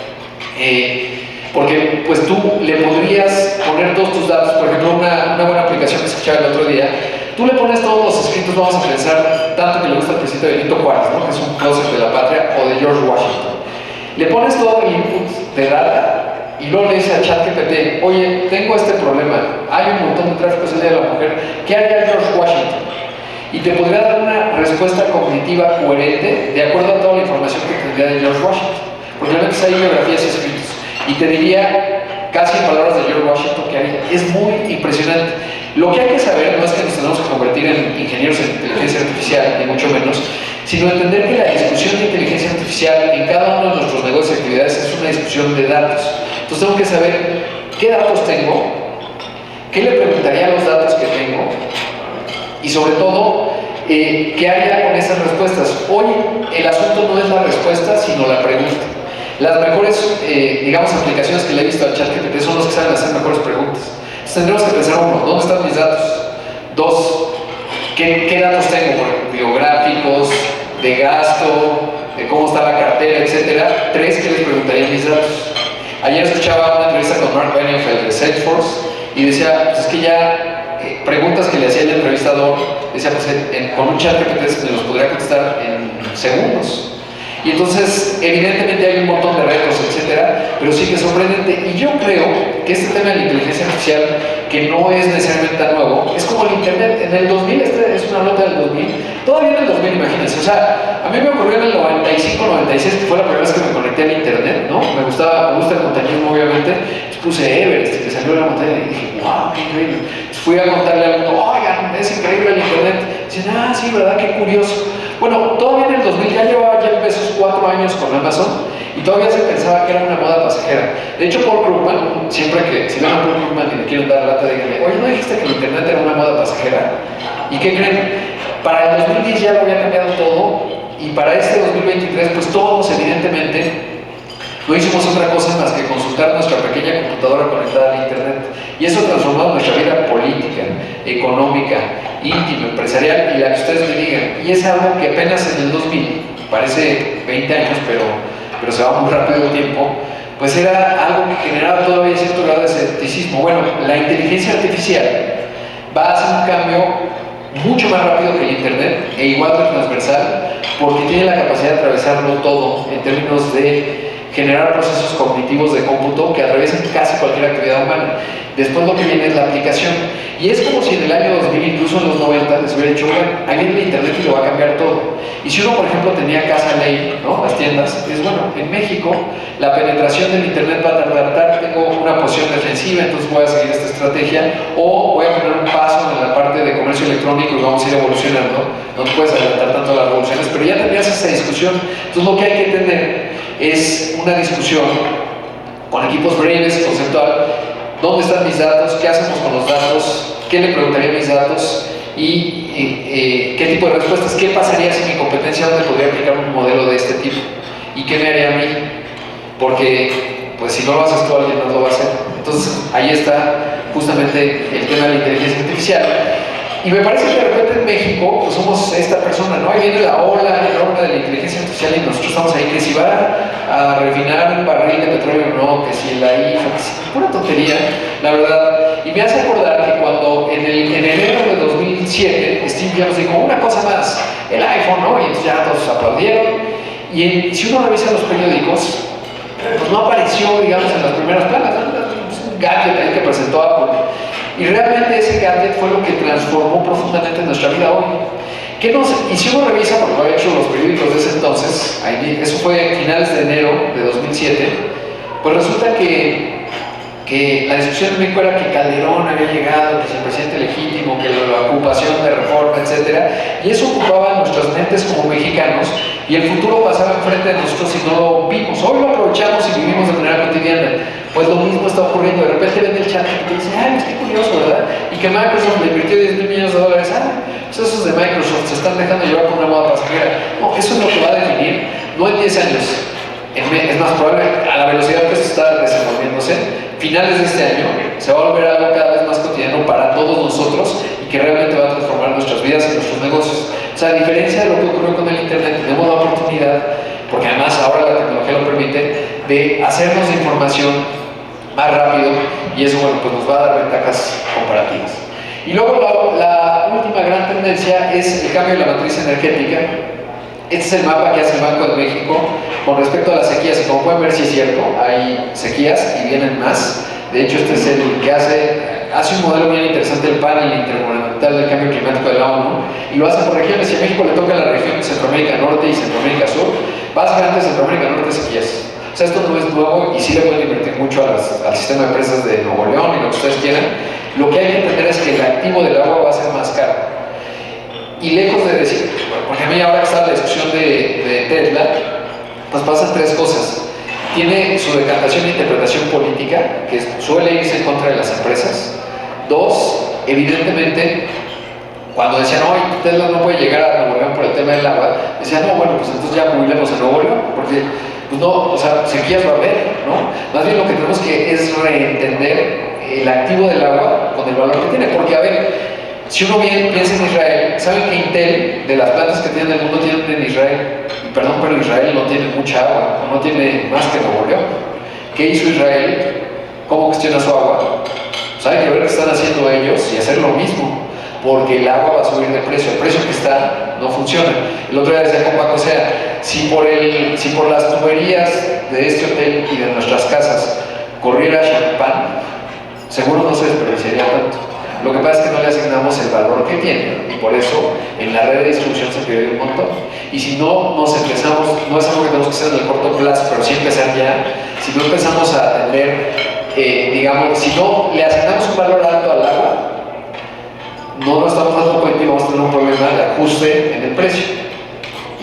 Porque pues tú le podrías poner todos tus datos, por ejemplo, una buena aplicación que escuchaba el otro día, tú le pones todos los escritos, vamos a pensar, tanto que le gusta el presidente Benito Juárez, ¿no? Que es un prócer de la patria, o de George Washington. Le pones todo el input de data y luego le dice a ChatGPT, oye, tengo este problema, hay un montón de tráfico ese día de la mujer, ¿qué haría George Washington? Y te podría dar una respuesta cognitiva coherente de acuerdo a toda la información que tendría de George Washington. Porque realmente hay biografías y escritos. Y te diría, casi en palabras de George Washington, que haría. Es muy impresionante. Lo que hay que saber no es que nos tenemos que convertir en ingenieros en inteligencia artificial, ni mucho menos, sino entender que la discusión de inteligencia artificial en cada uno de nuestros negocios y actividades es una discusión de datos. Entonces tengo que saber qué datos tengo, qué le preguntaría a los datos que tengo, y sobre todo, ¿qué haría con esas respuestas? Hoy el asunto no es la respuesta, sino la pregunta. Las mejores, digamos, aplicaciones que le he visto al ChatGPT son los que saben hacer mejores preguntas. Entonces tendremos que pensar, uno, ¿dónde están mis datos? Dos, ¿qué datos tengo? Biográficos, de gasto, de cómo está la cartera, etcétera. Tres, ¿qué les preguntaría mis datos? Ayer escuchaba una entrevista con Mark Benioff de Salesforce y decía, pues es que ya preguntas que le hacía el entrevistador, decía, pues con un chat GPT se los podría contestar en segundos. Y entonces, evidentemente hay un montón de retos, etcétera, pero sí que es sorprendente. Y yo creo que este tema de la inteligencia artificial, que no es necesariamente tan nuevo, es como el Internet. En el 2000, es una nota del 2000, todavía en el 2000, imagínense. O sea, a mí me ocurrió en el 95, 96, que fue la primera vez que me conecté al Internet, ¿no? Me gusta el montañismo, obviamente. Entonces puse Everest, que salió la montaña, y dije, wow, qué increíble. Entonces fui a contarle a uno, oigan, es increíble el Internet. Dicen, ah, sí, ¿verdad? Qué curioso. Bueno, todavía en el 2000 ya llevaba Jeff Bezos 4 años con Amazon y todavía se pensaba que era una moda pasajera. De hecho, Paul Krugman, siempre que si ven a Paul Krugman y le quieren dar lata, díganle, oye, ¿no dijiste que el Internet era una moda pasajera? ¿Y qué creen? Para el 2010 ya lo había cambiado todo y para este 2023, pues todos evidentemente no hicimos otra cosa más que consultar nuestra pequeña computadora conectada al Internet. Y eso ha transformado nuestra vida política, económica, íntima, empresarial y la que ustedes me digan. Y es algo que apenas en el 2000, parece 20 años, pero se va muy rápido el tiempo, pues era algo que generaba todavía cierto grado de escepticismo. Bueno, la inteligencia artificial va a hacer un cambio mucho más rápido que el Internet e igual de transversal, porque tiene la capacidad de atravesarlo todo en términos de generar procesos cognitivos de cómputo que atraviesan casi cualquier actividad humana. Después lo que viene es la aplicación. Y es como si en el año 2000, incluso en los 90, les hubiera dicho, bueno, ahí viene el Internet y lo va a cambiar todo. Y si uno, por ejemplo, tenía Casa Ley, ¿no? Las tiendas, es bueno, en México la penetración del Internet va a tardar, tengo una posición defensiva, entonces voy a seguir esta estrategia, o voy a poner un paso en la parte de comercio electrónico y vamos a ir evolucionando. No te puedes adelantar tanto las revoluciones, pero ya tendrías esa discusión. Entonces lo que hay que tener es una discusión con equipos breves, conceptual. ¿Dónde están mis datos? ¿Qué hacemos con los datos? ¿Qué le preguntaría a mis datos? Y qué tipo de respuestas. ¿Qué pasaría si mi competencia dónde podría aplicar un modelo de este tipo? ¿Y qué me haría a mí? Porque, pues si no lo haces tú, alguien más lo va a hacer. Entonces, ahí está justamente el tema de la inteligencia artificial. Y me parece que de repente en México, pues somos esta persona, ¿no? Ahí viene la ola enorme de la inteligencia artificial y nosotros estamos ahí, que si va a refinar un barril de petróleo o no, que si la IFA, que si pura tontería, la verdad. Y me hace acordar que cuando en enero de 2007, Steve Jobs dijo una cosa más, el iPhone, ¿no? Y entonces ya todos aplaudieron. Y si uno revisa los periódicos, pues no apareció, digamos, en las primeras planas, ¿no? Un gadget ahí que presentó Apple. Y realmente ese gadget fue lo que transformó profundamente nuestra vida hoy. Y si uno revisa, porque lo había hecho los periódicos de ese entonces, eso fue a finales de enero de 2007, pues resulta que que la discusión en México era que Calderón había llegado, que si el presidente legítimo, que la ocupación de reforma, etc. Y eso ocupaba nuestras mentes como mexicanos y el futuro pasaba enfrente de nosotros y no lo vimos. Hoy lo aprovechamos y vivimos de manera cotidiana. Pues lo mismo está ocurriendo. De repente ven el chat y te dicen, ay, qué curioso, ¿verdad? Y que Microsoft le invirtió $10,000 millones. Pues esos de Microsoft se están dejando llevar por una moda pasajera. No, eso es lo que va a definir, no en 10 años. Es más probable, a la velocidad que se está desenvolviéndose, finales de este año, se va a volver algo cada vez más cotidiano para todos nosotros y que realmente va a transformar nuestras vidas y nuestros negocios. O sea, a diferencia de lo que ocurrió con el Internet, tenemos la oportunidad, porque además ahora la tecnología lo permite, de hacernos de información más rápido y eso, bueno, pues nos va a dar ventajas comparativas. Y luego la última gran tendencia es el cambio de la matriz energética. Este es el mapa que hace el Banco de México con respecto a las sequías, y como pueden ver, sí es cierto, hay sequías y vienen más. De hecho, este es el que hace un modelo bien interesante, el panel intergubernamental del cambio climático de la ONU, y lo hace por regiones. Si a México le toca a la región Centroamérica Norte y Centroamérica Sur, básicamente Centroamérica Norte sequías. O sea, esto no es nuevo y sí le pueden invertir mucho al sistema de empresas de Nuevo León y lo que ustedes quieran. Lo que hay que entender es que el activo del agua va a ser más caro. Y lejos de decir, porque a mí ahora que está la discusión de Tesla, pues pasan tres cosas. Tiene su decantación e interpretación política, que suele irse en contra de las empresas. Dos, evidentemente, cuando decían, oye, Tesla no puede llegar a Nuevo León por el tema del agua, decían, no, bueno, pues entonces ya jubilemos a Nuevo León, porque, pues no, o sea, sequías va a haber, ¿no? Más bien lo que tenemos que es reentender el activo del agua con el valor que tiene, porque, a ver, si uno bien piensa en Israel, ¿saben que Intel, de las plantas que tienen en el mundo, tienen en Israel? Perdón, pero Israel no tiene mucha agua, no tiene más que Nuevo León. ¿Qué hizo Israel? ¿Cómo gestiona su agua? Pues hay que ver qué están haciendo ellos y hacer lo mismo, porque el agua va a subir de precio. El precio que está no funciona. El otro día decía con Paco, o sea, si por las tuberías de este hotel y de nuestras casas corriera champán, seguro no se desperdiciaría tanto. Lo que pasa es que no le asignamos el valor que tiene y por eso en la red de distribución se pierde un montón. Y si no nos empezamos, no es algo que tenemos que hacer en el corto plazo, pero sí empezar ya, si no empezamos a atender, digamos, si no le asignamos un valor alto al agua, no lo estamos dando cuenta y vamos a tener un problema de ajuste en el precio.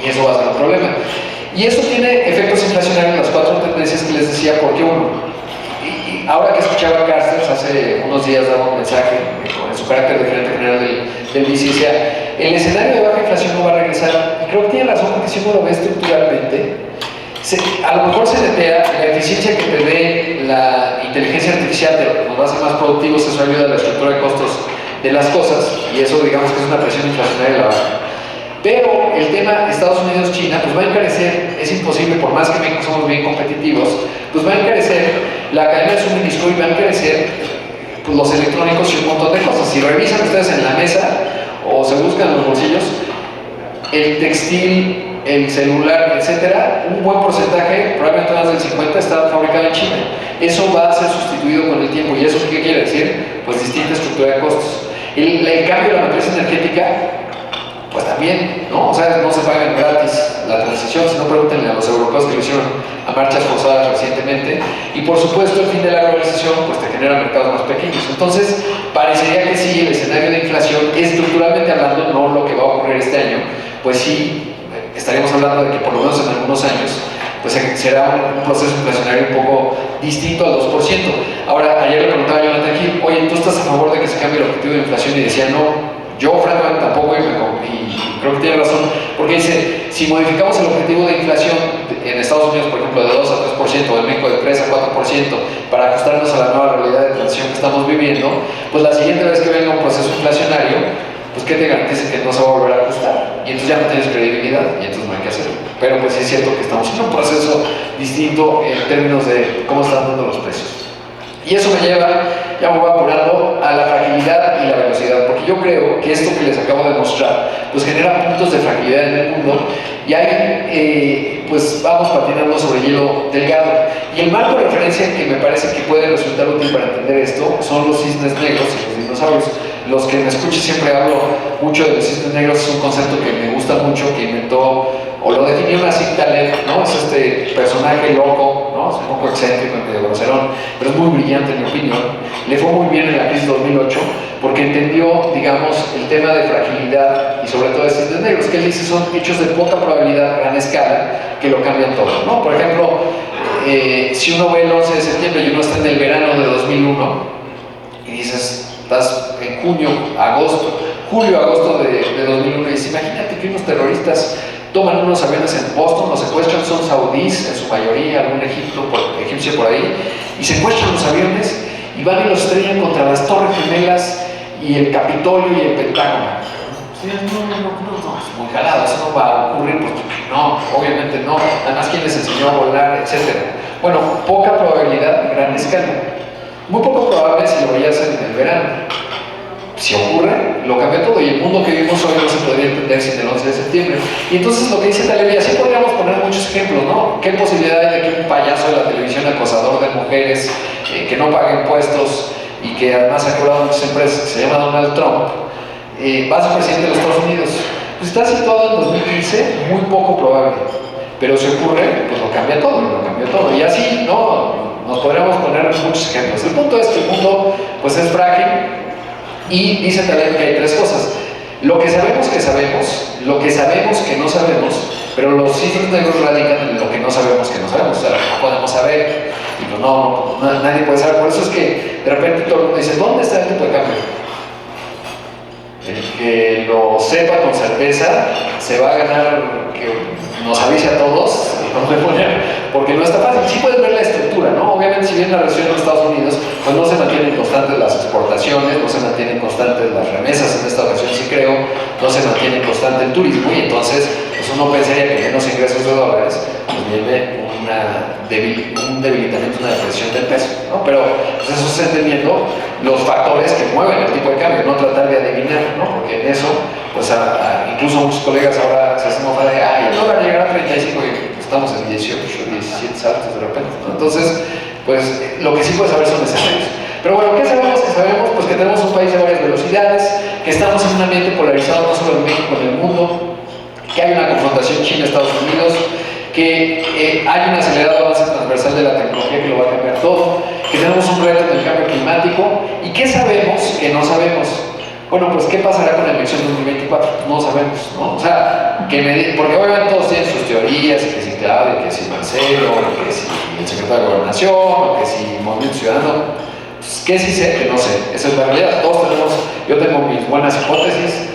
Y eso va a ser un problema. Y eso tiene efectos inflacionarios en las cuatro tendencias que les decía, porque uno, ahora que escuchaba a Carstens hace unos días daba un mensaje en su carácter de gerente general del BICI, decía, el escenario de baja inflación no va a regresar, y creo que tiene razón, porque si uno lo ve estructuralmente, a lo mejor se netea la eficiencia que te dé la inteligencia artificial, nos va a hacer más productivos, eso ayuda a la estructura de costos de las cosas, y eso digamos que es una presión inflacionaria de la baja. Pero el tema Estados Unidos-China pues va a encarecer, es imposible, por más que México somos bien competitivos, pues va a encarecer la cadena de suministro y va a encarecer pues, los electrónicos y un montón de cosas. Si revisan ustedes en la mesa o se buscan en los bolsillos, el textil, el celular, etcétera, un buen porcentaje, probablemente más del 50%, está fabricado en China. Eso va a ser sustituido con el tiempo. ¿Y eso qué quiere decir? Pues distinta estructura de costos. El cambio de la matriz energética, pues también, ¿no? O sea, no se pagan gratis la transición, si no pregúntenle a los europeos que lo hicieron a marchas forzadas recientemente. Y por supuesto, el fin de la globalización, pues te genera mercados más pequeños. Entonces, parecería que sí, el escenario de inflación, estructuralmente hablando, no lo que va a ocurrir este año, pues sí, estaríamos hablando de que por lo menos en algunos años, pues será un proceso inflacionario un poco distinto al 2%. Ahora, ayer le preguntaba a Jonathan Hill, oye, ¿tú estás a favor de que se cambie el objetivo de inflación? Y decía, no. Yo, francamente, tampoco, y creo que tiene razón, porque dice, si modificamos el objetivo de inflación en Estados Unidos, por ejemplo, de 2 a 3%, o en México de 3 a 4%, para ajustarnos a la nueva realidad de transición que estamos viviendo, pues la siguiente vez que venga un proceso inflacionario, pues ¿qué te garantiza que no se va a volver a ajustar? Y entonces ya no tienes credibilidad, y entonces no hay que hacerlo. Pero pues sí es cierto que estamos en un proceso distinto en términos de cómo están dando los precios. Y eso me lleva, ya me voy apurando, a la fragilidad y la velocidad, porque yo creo que esto que les acabo de mostrar, pues genera puntos de fragilidad en el mundo, y ahí pues vamos patinando sobre hielo delgado. Y el marco de referencia que me parece que puede resultar útil para entender esto son los cisnes negros y los dinosaurios. Los que me escuchen siempre hablo mucho de los cisnes negros, es un concepto que me gusta mucho, que inventó o lo definió Nassim Taleb, ¿no? Es este personaje loco, ¿no? Es un poco excéntrico, medio groserón, pero es muy brillante en mi opinión. Le fue muy bien en la crisis 2008 porque entendió, digamos, el tema de fragilidad y sobre todo de cisnes negros, que él dice son hechos de poca probabilidad, gran escala, que lo cambian todo, ¿no? Por ejemplo, si uno ve el 11 de septiembre y uno está en el verano de 2001 y dices, estás en julio, agosto de 2001 y dices, imagínate que unos terroristas toman unos aviones en Boston, los secuestran, son saudíes en su mayoría, algún egipcio por ahí, y secuestran los aviones y van y los estrellan contra las Torres Gemelas y el Capitolio y el Pentágono. No, es muy jalado, eso no va a ocurrir, pues no, obviamente no, además quién les enseñó a volar, etc. Bueno, poca probabilidad, gran escala. Muy poco probable si lo veías en el verano. Si ocurre, lo cambia todo y el mundo que vivimos hoy no se podría entender sin el 11 de septiembre. Y entonces lo que dice Taleb, y así podríamos poner muchos ejemplos, ¿no? ¿Qué posibilidad hay de que un payaso de la televisión acosador de mujeres, que no paga impuestos y que además ha cobrado muchas empresas, que se llama Donald Trump, va a ser presidente de los Estados Unidos? Pues está situado en 2015, muy poco probable. Pero si ocurre, pues lo cambia todo. Y así, ¿no? Nos podríamos poner muchos ejemplos. El punto es que el mundo, pues es frágil. Y dice también que hay tres cosas: lo que sabemos que sabemos, lo que sabemos que no sabemos, pero los cisnes negros radican en lo que no sabemos que no sabemos, o sea, no podemos saber, y pues nadie puede saber. Por eso es que de repente todo el mundo dice, ¿dónde está el tipo de cambio? El que lo sepa con certeza se va a ganar que nos avise a todos, porque no está fácil. Sí puedes ver la estructura, ¿no? Obviamente, si bien la recesión en Estados Unidos, pues no se mantienen constantes las exportaciones, no se mantienen constantes las remesas, en esta ocasión sí creo, no se mantiene constante el turismo, y entonces pues uno pensaría que menos ingresos de dólares, pues viene un debilitamiento, una depresión del peso, ¿no? Pero pues eso es entendiendo los factores que mueven el tipo de cambio, no tratar de adivinar, ¿no? Porque en eso, pues incluso muchos colegas ahora se hacen mofa de, el dólar llegará a 35 y estamos en 18, 17 saltos de repente, ¿no? Entonces, pues lo que sí puedes saber son escenarios. Pero bueno, ¿qué sabemos? Que sabemos pues que tenemos un país de varias velocidades, que estamos en un ambiente polarizado no solo en México, en el mundo, que hay una confrontación China-Estados Unidos, que hay un acelerado avance transversal de la tecnología que lo va a cambiar todo, que tenemos un reto del cambio climático. ¿Y qué sabemos que no sabemos? Bueno, pues ¿qué pasará con la elección de 2024? Pues no sabemos, ¿no? O sea, porque obviamente todos tienen sus teorías, que si Claudio, que si Marcelo, que si el secretario de Gobernación, o que si Movimiento Ciudadano. Pues, ¿qué sí sé? Que no sé. Esa es la realidad. Yo tengo mis buenas hipótesis.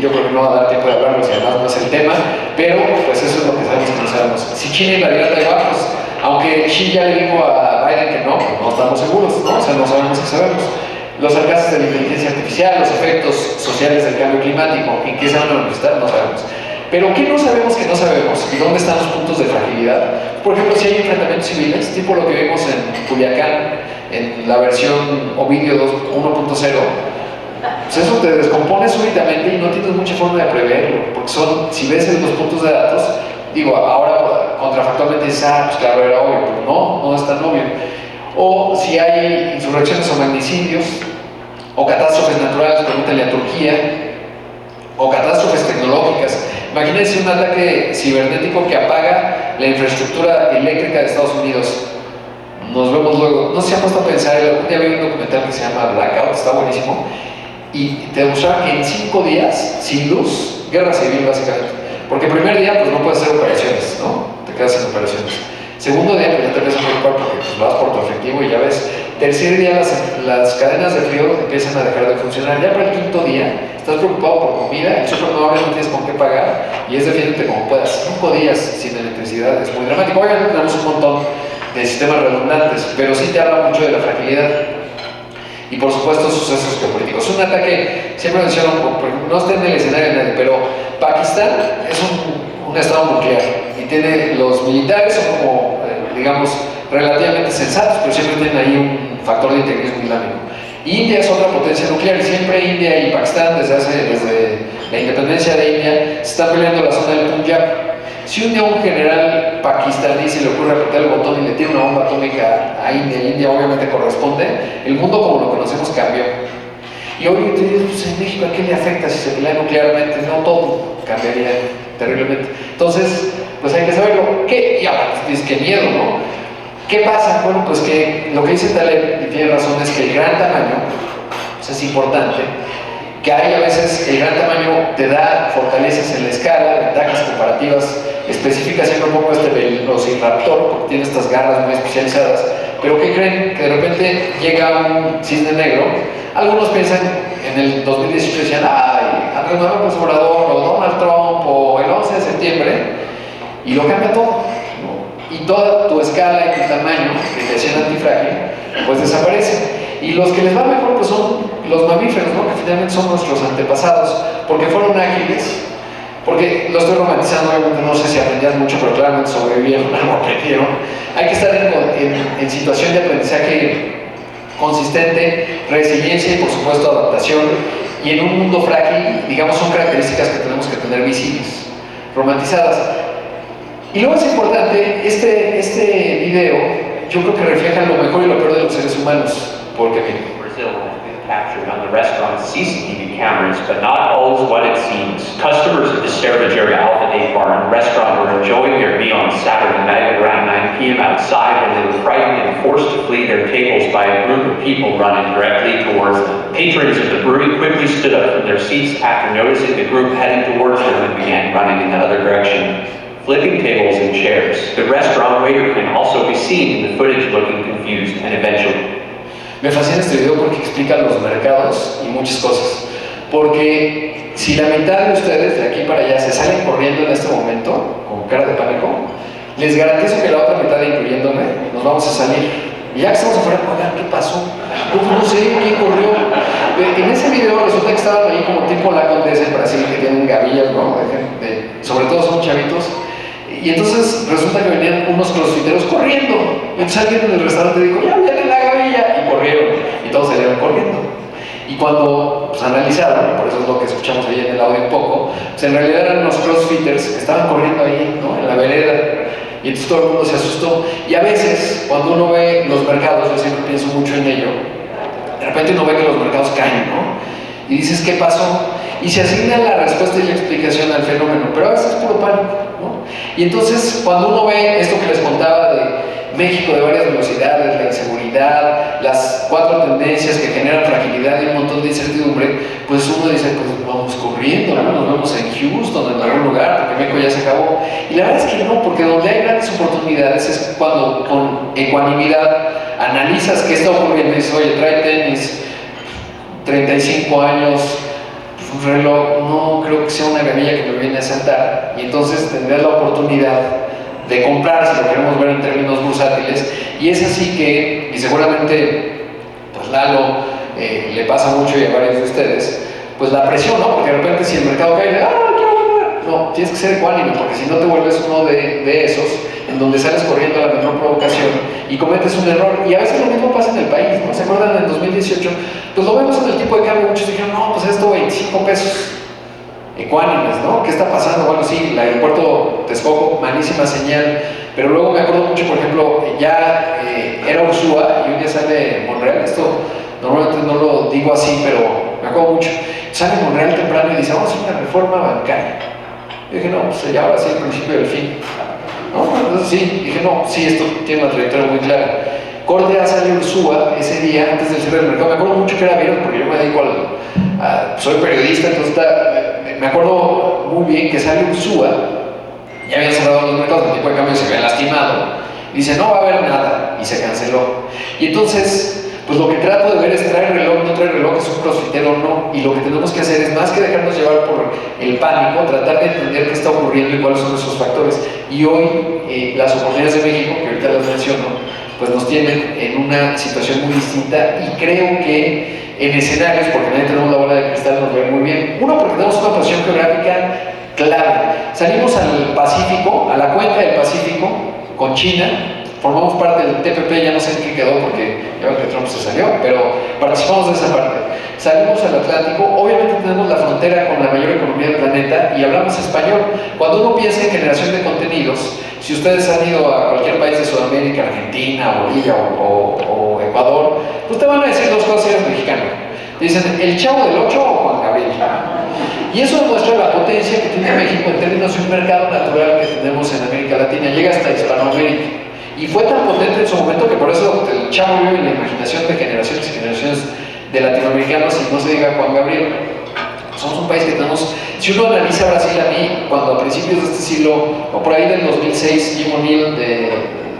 Yo creo que no va a dar tiempo de hablarlo, si además no es el tema, pero pues eso es lo que sabemos que no sabemos. Si China invadiera Taiwán, pues aunque Xi ya le dijo a Biden que no, pues no estamos seguros, ¿no? O sea, no sabemos qué sabemos. Los alcances de la inteligencia artificial, los efectos sociales del cambio climático, en qué se van a manifestar, no sabemos. Pero ¿qué no sabemos que no sabemos? ¿Y dónde están los puntos de fragilidad? Por ejemplo, si hay enfrentamientos civiles, tipo lo que vimos en Culiacán, en la versión Ovidio 1.0, pues eso te descompone súbitamente y no tienes mucha forma de preverlo, porque si ves los puntos de datos, digo, ahora contrafactualmente dices, pues claro, era obvio, pero no es tan obvio. O si hay insurrecciones o magnicidios, o catástrofes naturales, pregúntale a Turquía, o catástrofes tecnológicas. Imagínense un ataque cibernético que apaga la infraestructura eléctrica de Estados Unidos. Nos vemos luego. No se ha puesto a pensar, un día vi un documental que se llama Blackout, está buenísimo, y te demostraba que en 5 días, sin luz, guerra civil básicamente. Porque el primer día pues no puedes hacer operaciones, ¿no? Te quedas sin operaciones. Segundo día pues ya te empiezas a preocupar porque pues, vas por tu efectivo y ya ves. Tercer día las cadenas de frío empiezan a dejar de funcionar. Ya para el quinto día estás preocupado por comida, el súper no abre, no tienes con qué pagar y es defiéndete como puedas. 5 días sin electricidad es muy dramático. Obviamente tenemos un montón de sistemas redundantes, pero sí te habla mucho de la fragilidad. Y por supuesto sucesos geopolíticos. Un ataque, siempre menciono, no está en el escenario de nadie, pero Pakistán es un estado nuclear y tiene los militares son como, digamos, relativamente sensatos, pero siempre tienen ahí un factor de integrismo islámico. India es otra potencia nuclear y siempre India y Pakistán, desde la independencia de India, se están peleando la zona del Punjab. Si un día un general pakistaní se le ocurre apretar el botón y le tiene una bomba atómica a India, y India obviamente corresponde, el mundo como lo conocemos cambió. Y hoy te dices, pues en México, ¿a qué le afecta si se pelea nuclearmente? No todo cambiaría. terriblemente. Entonces, pues hay que saberlo. ¿Qué? Y ahora, pues, qué miedo, ¿no? ¿Qué pasa? Bueno, pues que lo que dice Taleb, y tiene razón, es que el gran tamaño, pues es importante, que hay a veces, el gran tamaño te da fortalezas en la escala, ventajas comparativas específicas. Siempre pongo este velociraptor, porque tiene estas garras muy especializadas, pero ¿qué creen? Que de repente llega un cisne negro. Algunos piensan, en el 2018 decían, ay, Andrés Manuel López Obrador, o Donald Trump, o el 11 de septiembre, y lo cambia todo, ¿no? Y toda tu escala y tu tamaño, que te hacían antifrágil, pues desaparece. Y los que les va mejor, pues son los mamíferos, ¿no? Que finalmente son nuestros antepasados, porque fueron ágiles, porque lo estoy romantizando, obviamente no sé si aprendían mucho, pero claramente sobrevivieron, algo aprendieron. Hay que estar en situación de aprendizaje consistente, resiliencia y por supuesto adaptación, y en un mundo frágil, digamos, son características que tenemos que tener visibles, romantizadas. Y luego es importante, este video yo creo que refleja lo mejor y lo peor de los seres humanos, porque miren, Brazil has been captured on the restaurant's CCTV cameras, but not all is what it seems. Customers at the Cervejera Alpha Day Bar and restaurant were enjoying their meal on Saturday night at around 9 p.m. outside when they were frightened and forced to flee their tables by a group of people running directly towards them. Patrons of the brewery quickly stood up from their seats after noticing the group heading towards them and began running in the other direction, flipping tables and chairs. The restaurant waiter can also be seen in the footage looking confused and eventually. me fascina este video porque explica los mercados y muchas cosas. Porque si la mitad de ustedes de aquí para allá se salen corriendo en este momento, con cara de pánico, les garantizo que la otra mitad, incluyéndome, nos vamos a salir. Y ya que estamos afuera, oigan, ¿qué pasó? No sé, ¿quién corrió? En ese video resulta que estaban ahí como tipo la Condesa en Brasil, que tienen gavillas, ¿no? Sobre todo son chavitos. Y entonces resulta que venían unos crossfiteros corriendo. Y entonces alguien en el restaurante dijo, ya viene la gavilla, y corrieron. Y todos salieron corriendo. Y cuando pues, analizaron, y por eso es lo que escuchamos ahí en el audio un poco, pues en realidad eran unos crossfitters que estaban corriendo ahí, ¿no? En la vereda. Y entonces todo el mundo se asustó. Y a veces, cuando uno ve los mercados, yo siempre pienso mucho en ello, de repente uno ve que los mercados caen, ¿no? Y dices, ¿qué pasó? Y se asigna la respuesta y la explicación al fenómeno, pero a veces es puro pánico, ¿no? Y entonces, cuando uno ve esto que les contaba de México de varias velocidades, la inseguridad, las 4 tendencias que generan fragilidad y un montón de incertidumbre, pues uno dice, pues vamos corriendo, ¿no? Nos vemos en Houston, en algún lugar, porque México ya se acabó. Y la verdad es que no, porque donde hay grandes oportunidades es cuando con ecuanimidad analizas qué está ocurriendo y dices, oye, trae tenis, 35 años, un reloj, no creo que sea una gavilla que me viene a sentar, y entonces tendrás la oportunidad de comprar, si lo queremos ver en términos bursátiles. Y es así que, y seguramente pues Lalo le pasa mucho y a varios de ustedes, pues la presión, ¿no? Porque de repente si el mercado cae, quiero ganar. No, tienes que ser ecuánime, porque si no te vuelves uno de esos en donde sales corriendo a la menor provocación y cometes un error. Y a veces lo mismo pasa en el país, ¿no? ¿Se acuerdan en 2018? Pues lo vemos en el tipo de cambio, muchos dijeron, no, pues esto 25 pesos. Ecuánimes, ¿no? ¿Qué está pasando? Bueno, sí, el aeropuerto Texcoco, malísima señal, pero luego me acuerdo mucho, por ejemplo, ya era Ursúa y un día sale Monreal. Esto normalmente no lo digo así, pero me acuerdo mucho. Sale Monreal temprano y dice, vamos a hacer una reforma bancaria. Yo dije, no, pues ya ahora sí el principio del fin. ¿No? Entonces sí, dije, no, sí, esto tiene una trayectoria muy clara. Corte A sale Ursúa ese día antes del cierre del mercado. Me acuerdo mucho que era viernes porque yo me dedico soy periodista, entonces me acuerdo muy bien que sale Ursúa, ya habían cerrado los mercados, el tipo de cambio se había lastimado, y dice, no va a haber nada, y se canceló. Y entonces, pues lo que trato de ver es traer reloj, no traer reloj, es un crossfitero o no, y lo que tenemos que hacer es, más que dejarnos llevar por el pánico, tratar de entender qué está ocurriendo y cuáles son esos factores. Y hoy, las oportunidades de México, que ahorita las menciono, pues nos tienen en una situación muy distinta, y creo que en escenarios, porque nadie tenemos la bola de cristal, nos ve muy bien. Uno, porque tenemos una posición geográfica clave. Salimos al Pacífico, a la cuenca del Pacífico, con China, formamos parte del TPP, ya no sé en qué quedó porque ya ven que Trump se salió, pero participamos de esa parte. Salimos al Atlántico, obviamente tenemos la frontera con la mayor economía del planeta y hablamos español. Cuando uno piensa en generación de contenidos, si ustedes han ido a cualquier país de Sudamérica, Argentina, Bolivia o Ecuador, pues te van a decir dos cosas si eres mexicano. Te dicen, ¿el Chavo del Ocho o Juan Gabriel? Y eso demuestra la potencia que tiene México en términos de un mercado natural que tenemos en América Latina, llega hasta Hispanoamérica. Y fue tan potente en su momento que por eso el chavo vive en la imaginación de generaciones y generaciones de latinoamericanos, y no se diga Juan Gabriel. Somos un país que tenemos, si uno analiza Brasil, a mí, cuando a principios de este siglo, o por ahí del 2006, Jim O'Neill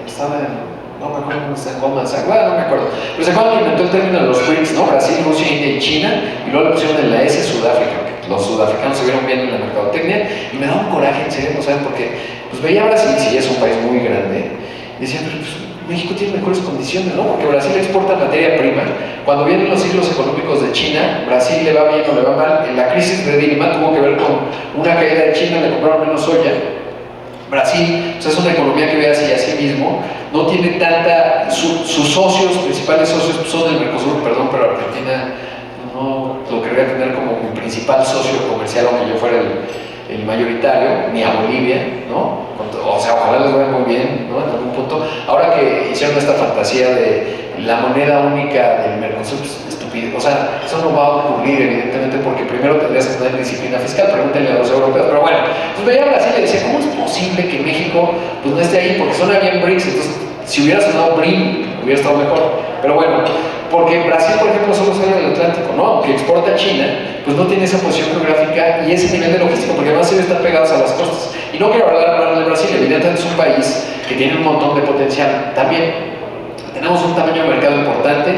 estaba en, no me acuerdo dónde está, en Goldman Sachs, bueno, no me acuerdo, pero se acuerdan que inventó el término de los BRICS, ¿no? Brasil, Rusia, India y China, y luego le pusieron en la S Sudáfrica. Los sudafricanos se vieron bien en la mercadotecnia, y me daba un coraje, en serio, no saben, porque pues veía a Brasil, si es un país muy grande, y decía, pero pues, México tiene mejores condiciones, ¿no? Porque Brasil exporta materia prima. Cuando vienen los ciclos económicos de China, Brasil le va bien o le va mal. En la crisis de Dilma tuvo que ver con una caída de China, le compraron menos soya. Brasil pues, es una economía que ve hacia sí mismo, no tiene tanta, sus socios, principales socios son el Mercosur, perdón, pero Argentina no lo querría tener como mi principal socio comercial, aunque yo fuera el mayoritario, ni a Bolivia, ¿no? O sea, ojalá les vaya muy bien, ¿no? En algún punto. Ahora que hicieron esta fantasía de la moneda única del Mercosur, pues, estúpido. O sea, eso no va a ocurrir, evidentemente, porque primero tendrías que tener disciplina fiscal, pregúntenle a los europeos. Pero bueno, pues veía a Brasil y decía, ¿cómo es posible que México pues, no esté ahí? Porque suena bien BRICS, entonces, si hubiera sonado BRIM, hubiera estado mejor. Pero bueno, porque Brasil, por ejemplo, solo sale del Atlántico, ¿no? Aunque exporta a China, pues no tiene esa posición geográfica y ese nivel de logística, porque además ellos están pegados a las costas. Y no quiero hablar de Brasil, evidentemente es un país que tiene un montón de potencial también. Tenemos un tamaño de mercado importante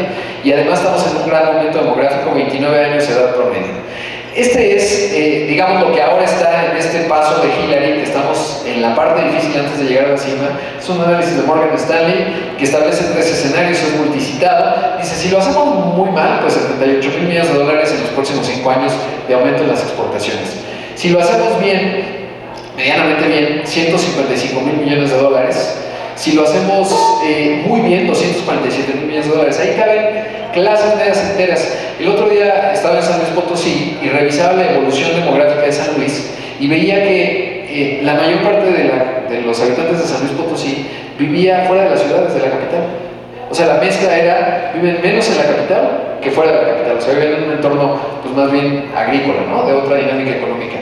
y además estamos en un gran momento demográfico, 29 años de edad promedio. Este es, digamos, lo que ahora está en este paso de Hillary, que estamos en la parte difícil antes de llegar a la cima. Es un análisis de Morgan Stanley que establece 3 escenarios, es multicitado. Dice, si lo hacemos muy mal, pues 78,000 millones de dólares en los próximos 5 años de aumento en las exportaciones. Si lo hacemos bien, medianamente bien, 155,000 millones de dólares. Si lo hacemos muy bien, 247,000 millones de dólares. Ahí caben clases medias enteras. El otro día estaba en San Luis Potosí y revisaba la evolución demográfica de San Luis y veía que la mayor parte de los habitantes de San Luis Potosí vivía fuera de las ciudades, de la capital. O sea, la mezcla era, viven menos en la capital que fuera de la capital. O sea, viven en un entorno pues más bien agrícola, ¿no? De otra dinámica económica.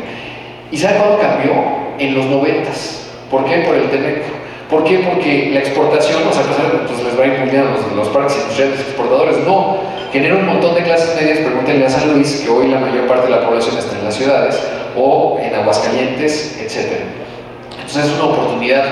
¿Y sabe cuándo cambió? En los 90s. ¿Por qué? Por el TEMEC. ¿Por qué? Porque la exportación, o sea, pues les va a impulsar los parques industriales exportadores. No, genera un montón de clases medias. Pregúntenle a San Luis, que hoy la mayor parte de la población está en las ciudades, o en Aguascalientes, etc. Entonces es una oportunidad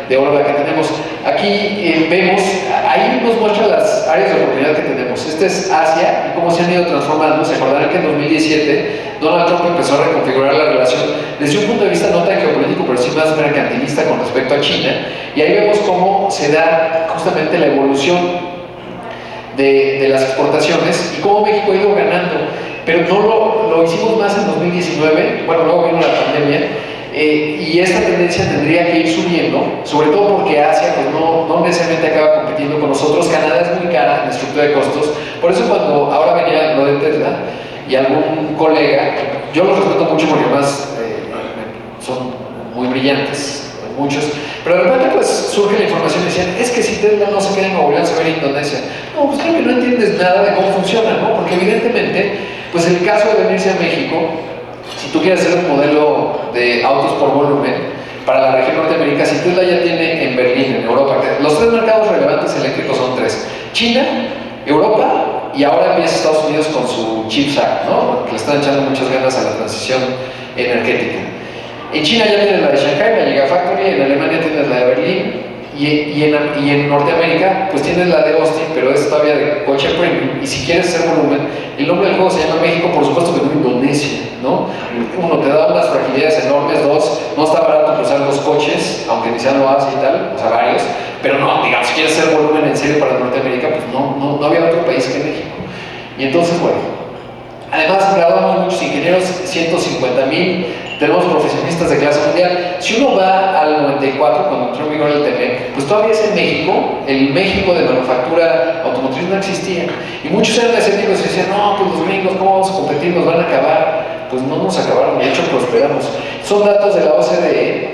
de oro la que tenemos. Aquí vemos, ahí nos muestra las áreas de oportunidad que tenemos. Este es Asia y cómo se han ido transformando. Se acordarán que en 2017 Donald Trump empezó a reconfigurar la relación desde un punto de vista no tan geopolítico, pero sí más mercantilista con respecto a China. Y ahí vemos cómo se da justamente la evolución de las exportaciones y cómo México ha ido ganando. Pero no lo hicimos más en 2019, bueno, luego vino la pandemia. Y esta tendencia tendría que ir subiendo, sobre todo porque Asia pues no necesariamente acaba compitiendo con nosotros. Canadá es muy cara en estructura de costos, por eso cuando ahora venía lo de Tesla y algún colega, yo los respeto mucho porque además son muy brillantes, muchos, pero de repente pues surge la información y decían, es que si Tesla no se queda en Nuevo León, se va a ir a Indonesia. No, pues creo que no entiendes nada de cómo funciona, ¿no? Porque evidentemente, pues el caso de venirse a México, si tú quieres hacer un modelo de autos por volumen para la región Norteamérica, si Tesla ya tiene en Berlín, en Europa, los 3 mercados relevantes eléctricos son 3: China, Europa y ahora empieza Estados Unidos con su Chips Act, ¿no? Que le están echando muchas ganas a la transición energética. En China ya tienes la de Shanghai, la Gigafactory, en Alemania tienes la de Berlín y en Norteamérica pues tienes la de Austin, pero es todavía de coche premium. Y si quieres hacer volumen, el nombre del juego se llama México, por supuesto que no Indonesia, ¿no? Uno, te da unas fragilidades enormes. 2, no está barato cruzar los coches, aunque ni sean lo hace y tal, o sea, varios. Pero no, digamos, si quieres hacer volumen en serio para Norteamérica, pues no había otro país que México. Y entonces, bueno, además graduamos muchos ingenieros, 150,000, tenemos profesionistas de clase mundial. Si uno va al 94, cuando entró en vigor el TEMEC, pues todavía es en México, el México de manufactura automotriz no existía. Y muchos eran escépticos y decían, no, pues los gringos, ¿cómo vamos a competir? Nos van a acabar. Pues no nos acabaron, de hecho prosperamos. Son datos de la OCDE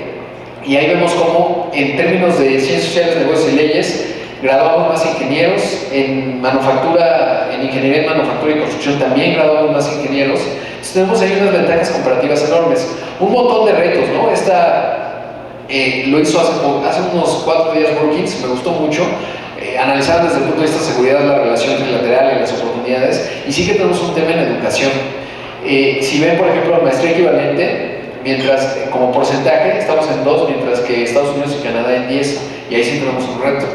y ahí vemos cómo en términos de ciencias sociales, negocios y leyes, graduamos más ingenieros, en manufactura, en ingeniería en manufactura y construcción también graduamos más ingenieros, Entonces tenemos ahí unas ventajas comparativas enormes. Un montón de retos, ¿no? Lo hizo hace unos 4 días Brookings, me gustó mucho. Analizar desde el punto de vista de seguridad la relación trilateral y las oportunidades, y sí que tenemos un tema en educación. Si ven, por ejemplo, la maestría equivalente, mientras como porcentaje estamos en 2, mientras que Estados Unidos y Canadá en 10, y ahí sí tenemos un reto.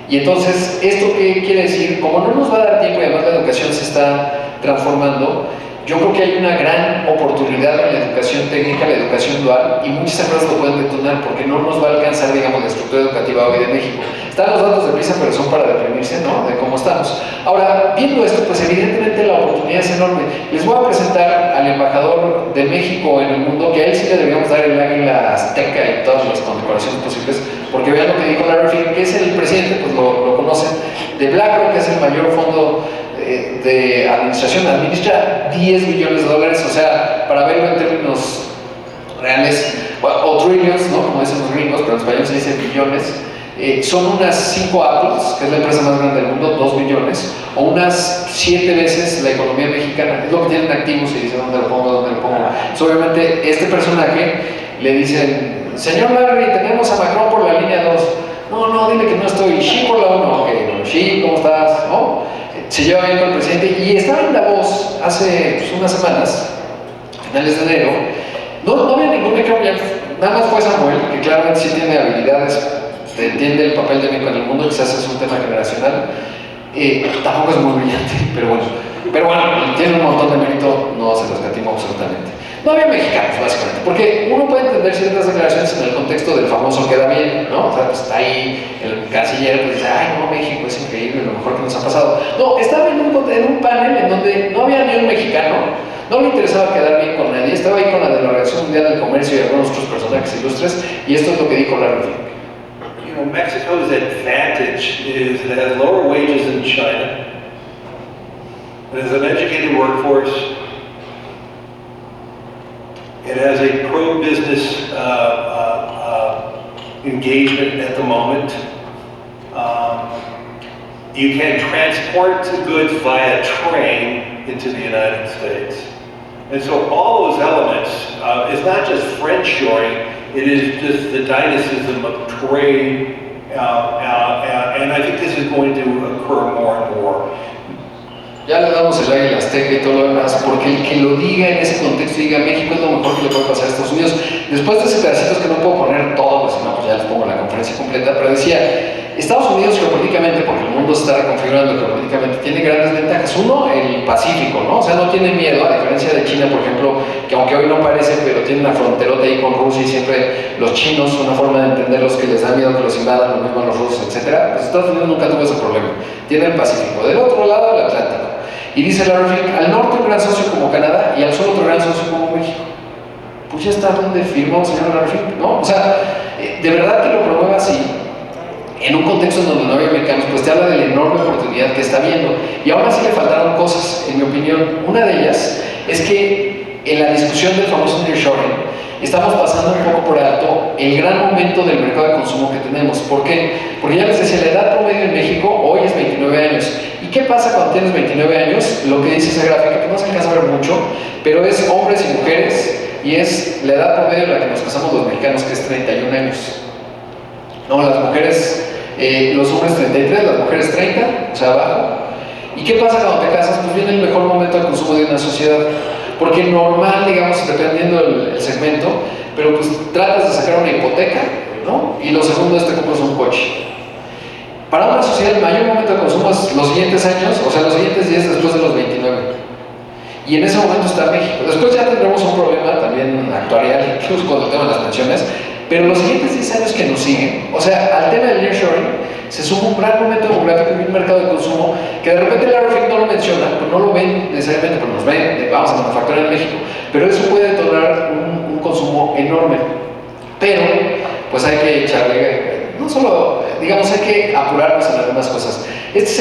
Y entonces, ¿esto qué quiere decir? Como no nos va a dar tiempo y además la educación se está transformando, yo creo que hay una gran oportunidad en la educación técnica, la educación dual, y muchas empresas lo pueden detonar porque no nos va a alcanzar, digamos, la estructura educativa hoy de México. Están los datos de PISA, pero son para deprimirse, ¿no? De cómo estamos. Ahora, viendo esto, pues evidentemente la oportunidad es enorme. Les voy a presentar al embajador de México en el mundo, que a él sí le deberíamos dar el águila azteca y todas las condecoraciones posibles, porque vean lo que dijo Larry Fink, que es el presidente, pues lo conocen, de BlackRock, que es el mayor fondo de administración, administra $10 billones, o sea, para verlo en términos reales, o trillions, ¿no? Como dicen los gringos, pero en español se dice billones. Son unas 5 Apples, que es la empresa más grande del mundo, 2 billones, o unas 7 veces la economía mexicana. Es lo que tienen activos y dicen dónde lo pongo. Entonces, obviamente, este personaje le dicen, señor Larry, tenemos a Macron por la línea 2. No, dile que no estoy. Xi por la 1. Ok, bueno, Xi, ¿cómo estás? ¿No? Se lleva bien con el presidente y estaba en Davos hace unas semanas, finales de enero. No había ningún mexicano, nada más fue Samuel, que claramente sí tiene habilidades, entiende el papel de México en el mundo, quizás es un tema generacional. Tampoco es muy brillante, pero bueno, tiene un montón de mérito, no se lo escatimó absolutamente. No había mexicanos, básicamente, porque uno puede entender ciertas declaraciones en el contexto del famoso queda bien, ¿no? O sea, pues está ahí el canciller, pues dice, ay, no, México es increíble, lo mejor que nos ha pasado. No, estaba en un panel en donde no había ni un mexicano, no le interesaba quedar bien con nadie, estaba ahí con la de la Organización Mundial del Comercio y algunos otros personajes ilustres, y esto es lo que dijo Larry Fink. You know, Mexico's advantage is it has lower wages than China, it has an educated workforce, it has a pro-business engagement at the moment. You can transport goods via train into the United States. And so all those elements, it's not just friendshoring, it is just the dynamism of trade, and I think this is going to occur more and more. Ya le damos el águila azteca y todo lo demás, porque el que lo diga en ese contexto y diga México es lo mejor que le puede pasar a Estados Unidos. Después de ese pedacito es que no puedo poner todo, pues si no, pues ya les pongo la conferencia completa, pero decía, Estados Unidos geopolíticamente, porque el mundo se está reconfigurando geopolíticamente, tiene grandes ventajas. Uno, el Pacífico, ¿no? O sea, no tiene miedo, a diferencia de China, por ejemplo, que aunque hoy no parece, pero tiene una fronterota ahí con Rusia y siempre los chinos, una forma de entenderlos que les da miedo que los invadan, lo mismo a los rusos, etc. Pues Estados Unidos nunca tuvo ese problema. Tiene el Pacífico. Del otro lado, el Atlántico. Y dice Larry Fink, al norte un gran socio como Canadá y al sur otro gran socio como México. Pues ya está donde firmó el señor Larry Fink, ¿no? O sea, de verdad que lo promueva así, en un contexto en donde no había americanos, pues te habla de la enorme oportunidad que está viendo. Y ahora sí le faltaron cosas, en mi opinión. Una de ellas es que en la discusión del famoso nearshoring, estamos pasando un poco por alto el gran momento del mercado de consumo que tenemos. ¿Por qué? Porque ya les decía, la edad promedio en México hoy es 29 años. ¿Y qué pasa cuando tienes 29 años? Lo que dice esa gráfica, que no se alcanza a ver mucho, pero es hombres y mujeres, y es la edad promedio en la que nos casamos los mexicanos, que es 31 años. No, las mujeres, los hombres 33, las mujeres 30, o sea, abajo. ¿Y qué pasa cuando te casas? Pues viene el mejor momento de consumo de una sociedad. Porque normal, digamos, dependiendo del segmento, pero pues tratas de sacar una hipoteca, ¿no? Y lo segundo es te compras un coche. Para una sociedad el mayor momento de consumo es los siguientes años, o sea, los siguientes 10 después de los 29. Y en ese momento está México. Después ya tendremos un problema también actuarial, incluso con el tema de las pensiones, pero los siguientes 10 años que nos siguen, o sea, al tema del nearshoring, se suma un gran momento demográfico y un mercado de consumo que de repente Larry Fink no lo menciona, pues no lo ven necesariamente, pero nos ven, vamos a manufacturar en México, pero eso puede detonar un consumo enorme. Pero, pues hay que echarle, no solo, digamos, hay que apurarnos en algunas cosas. Este es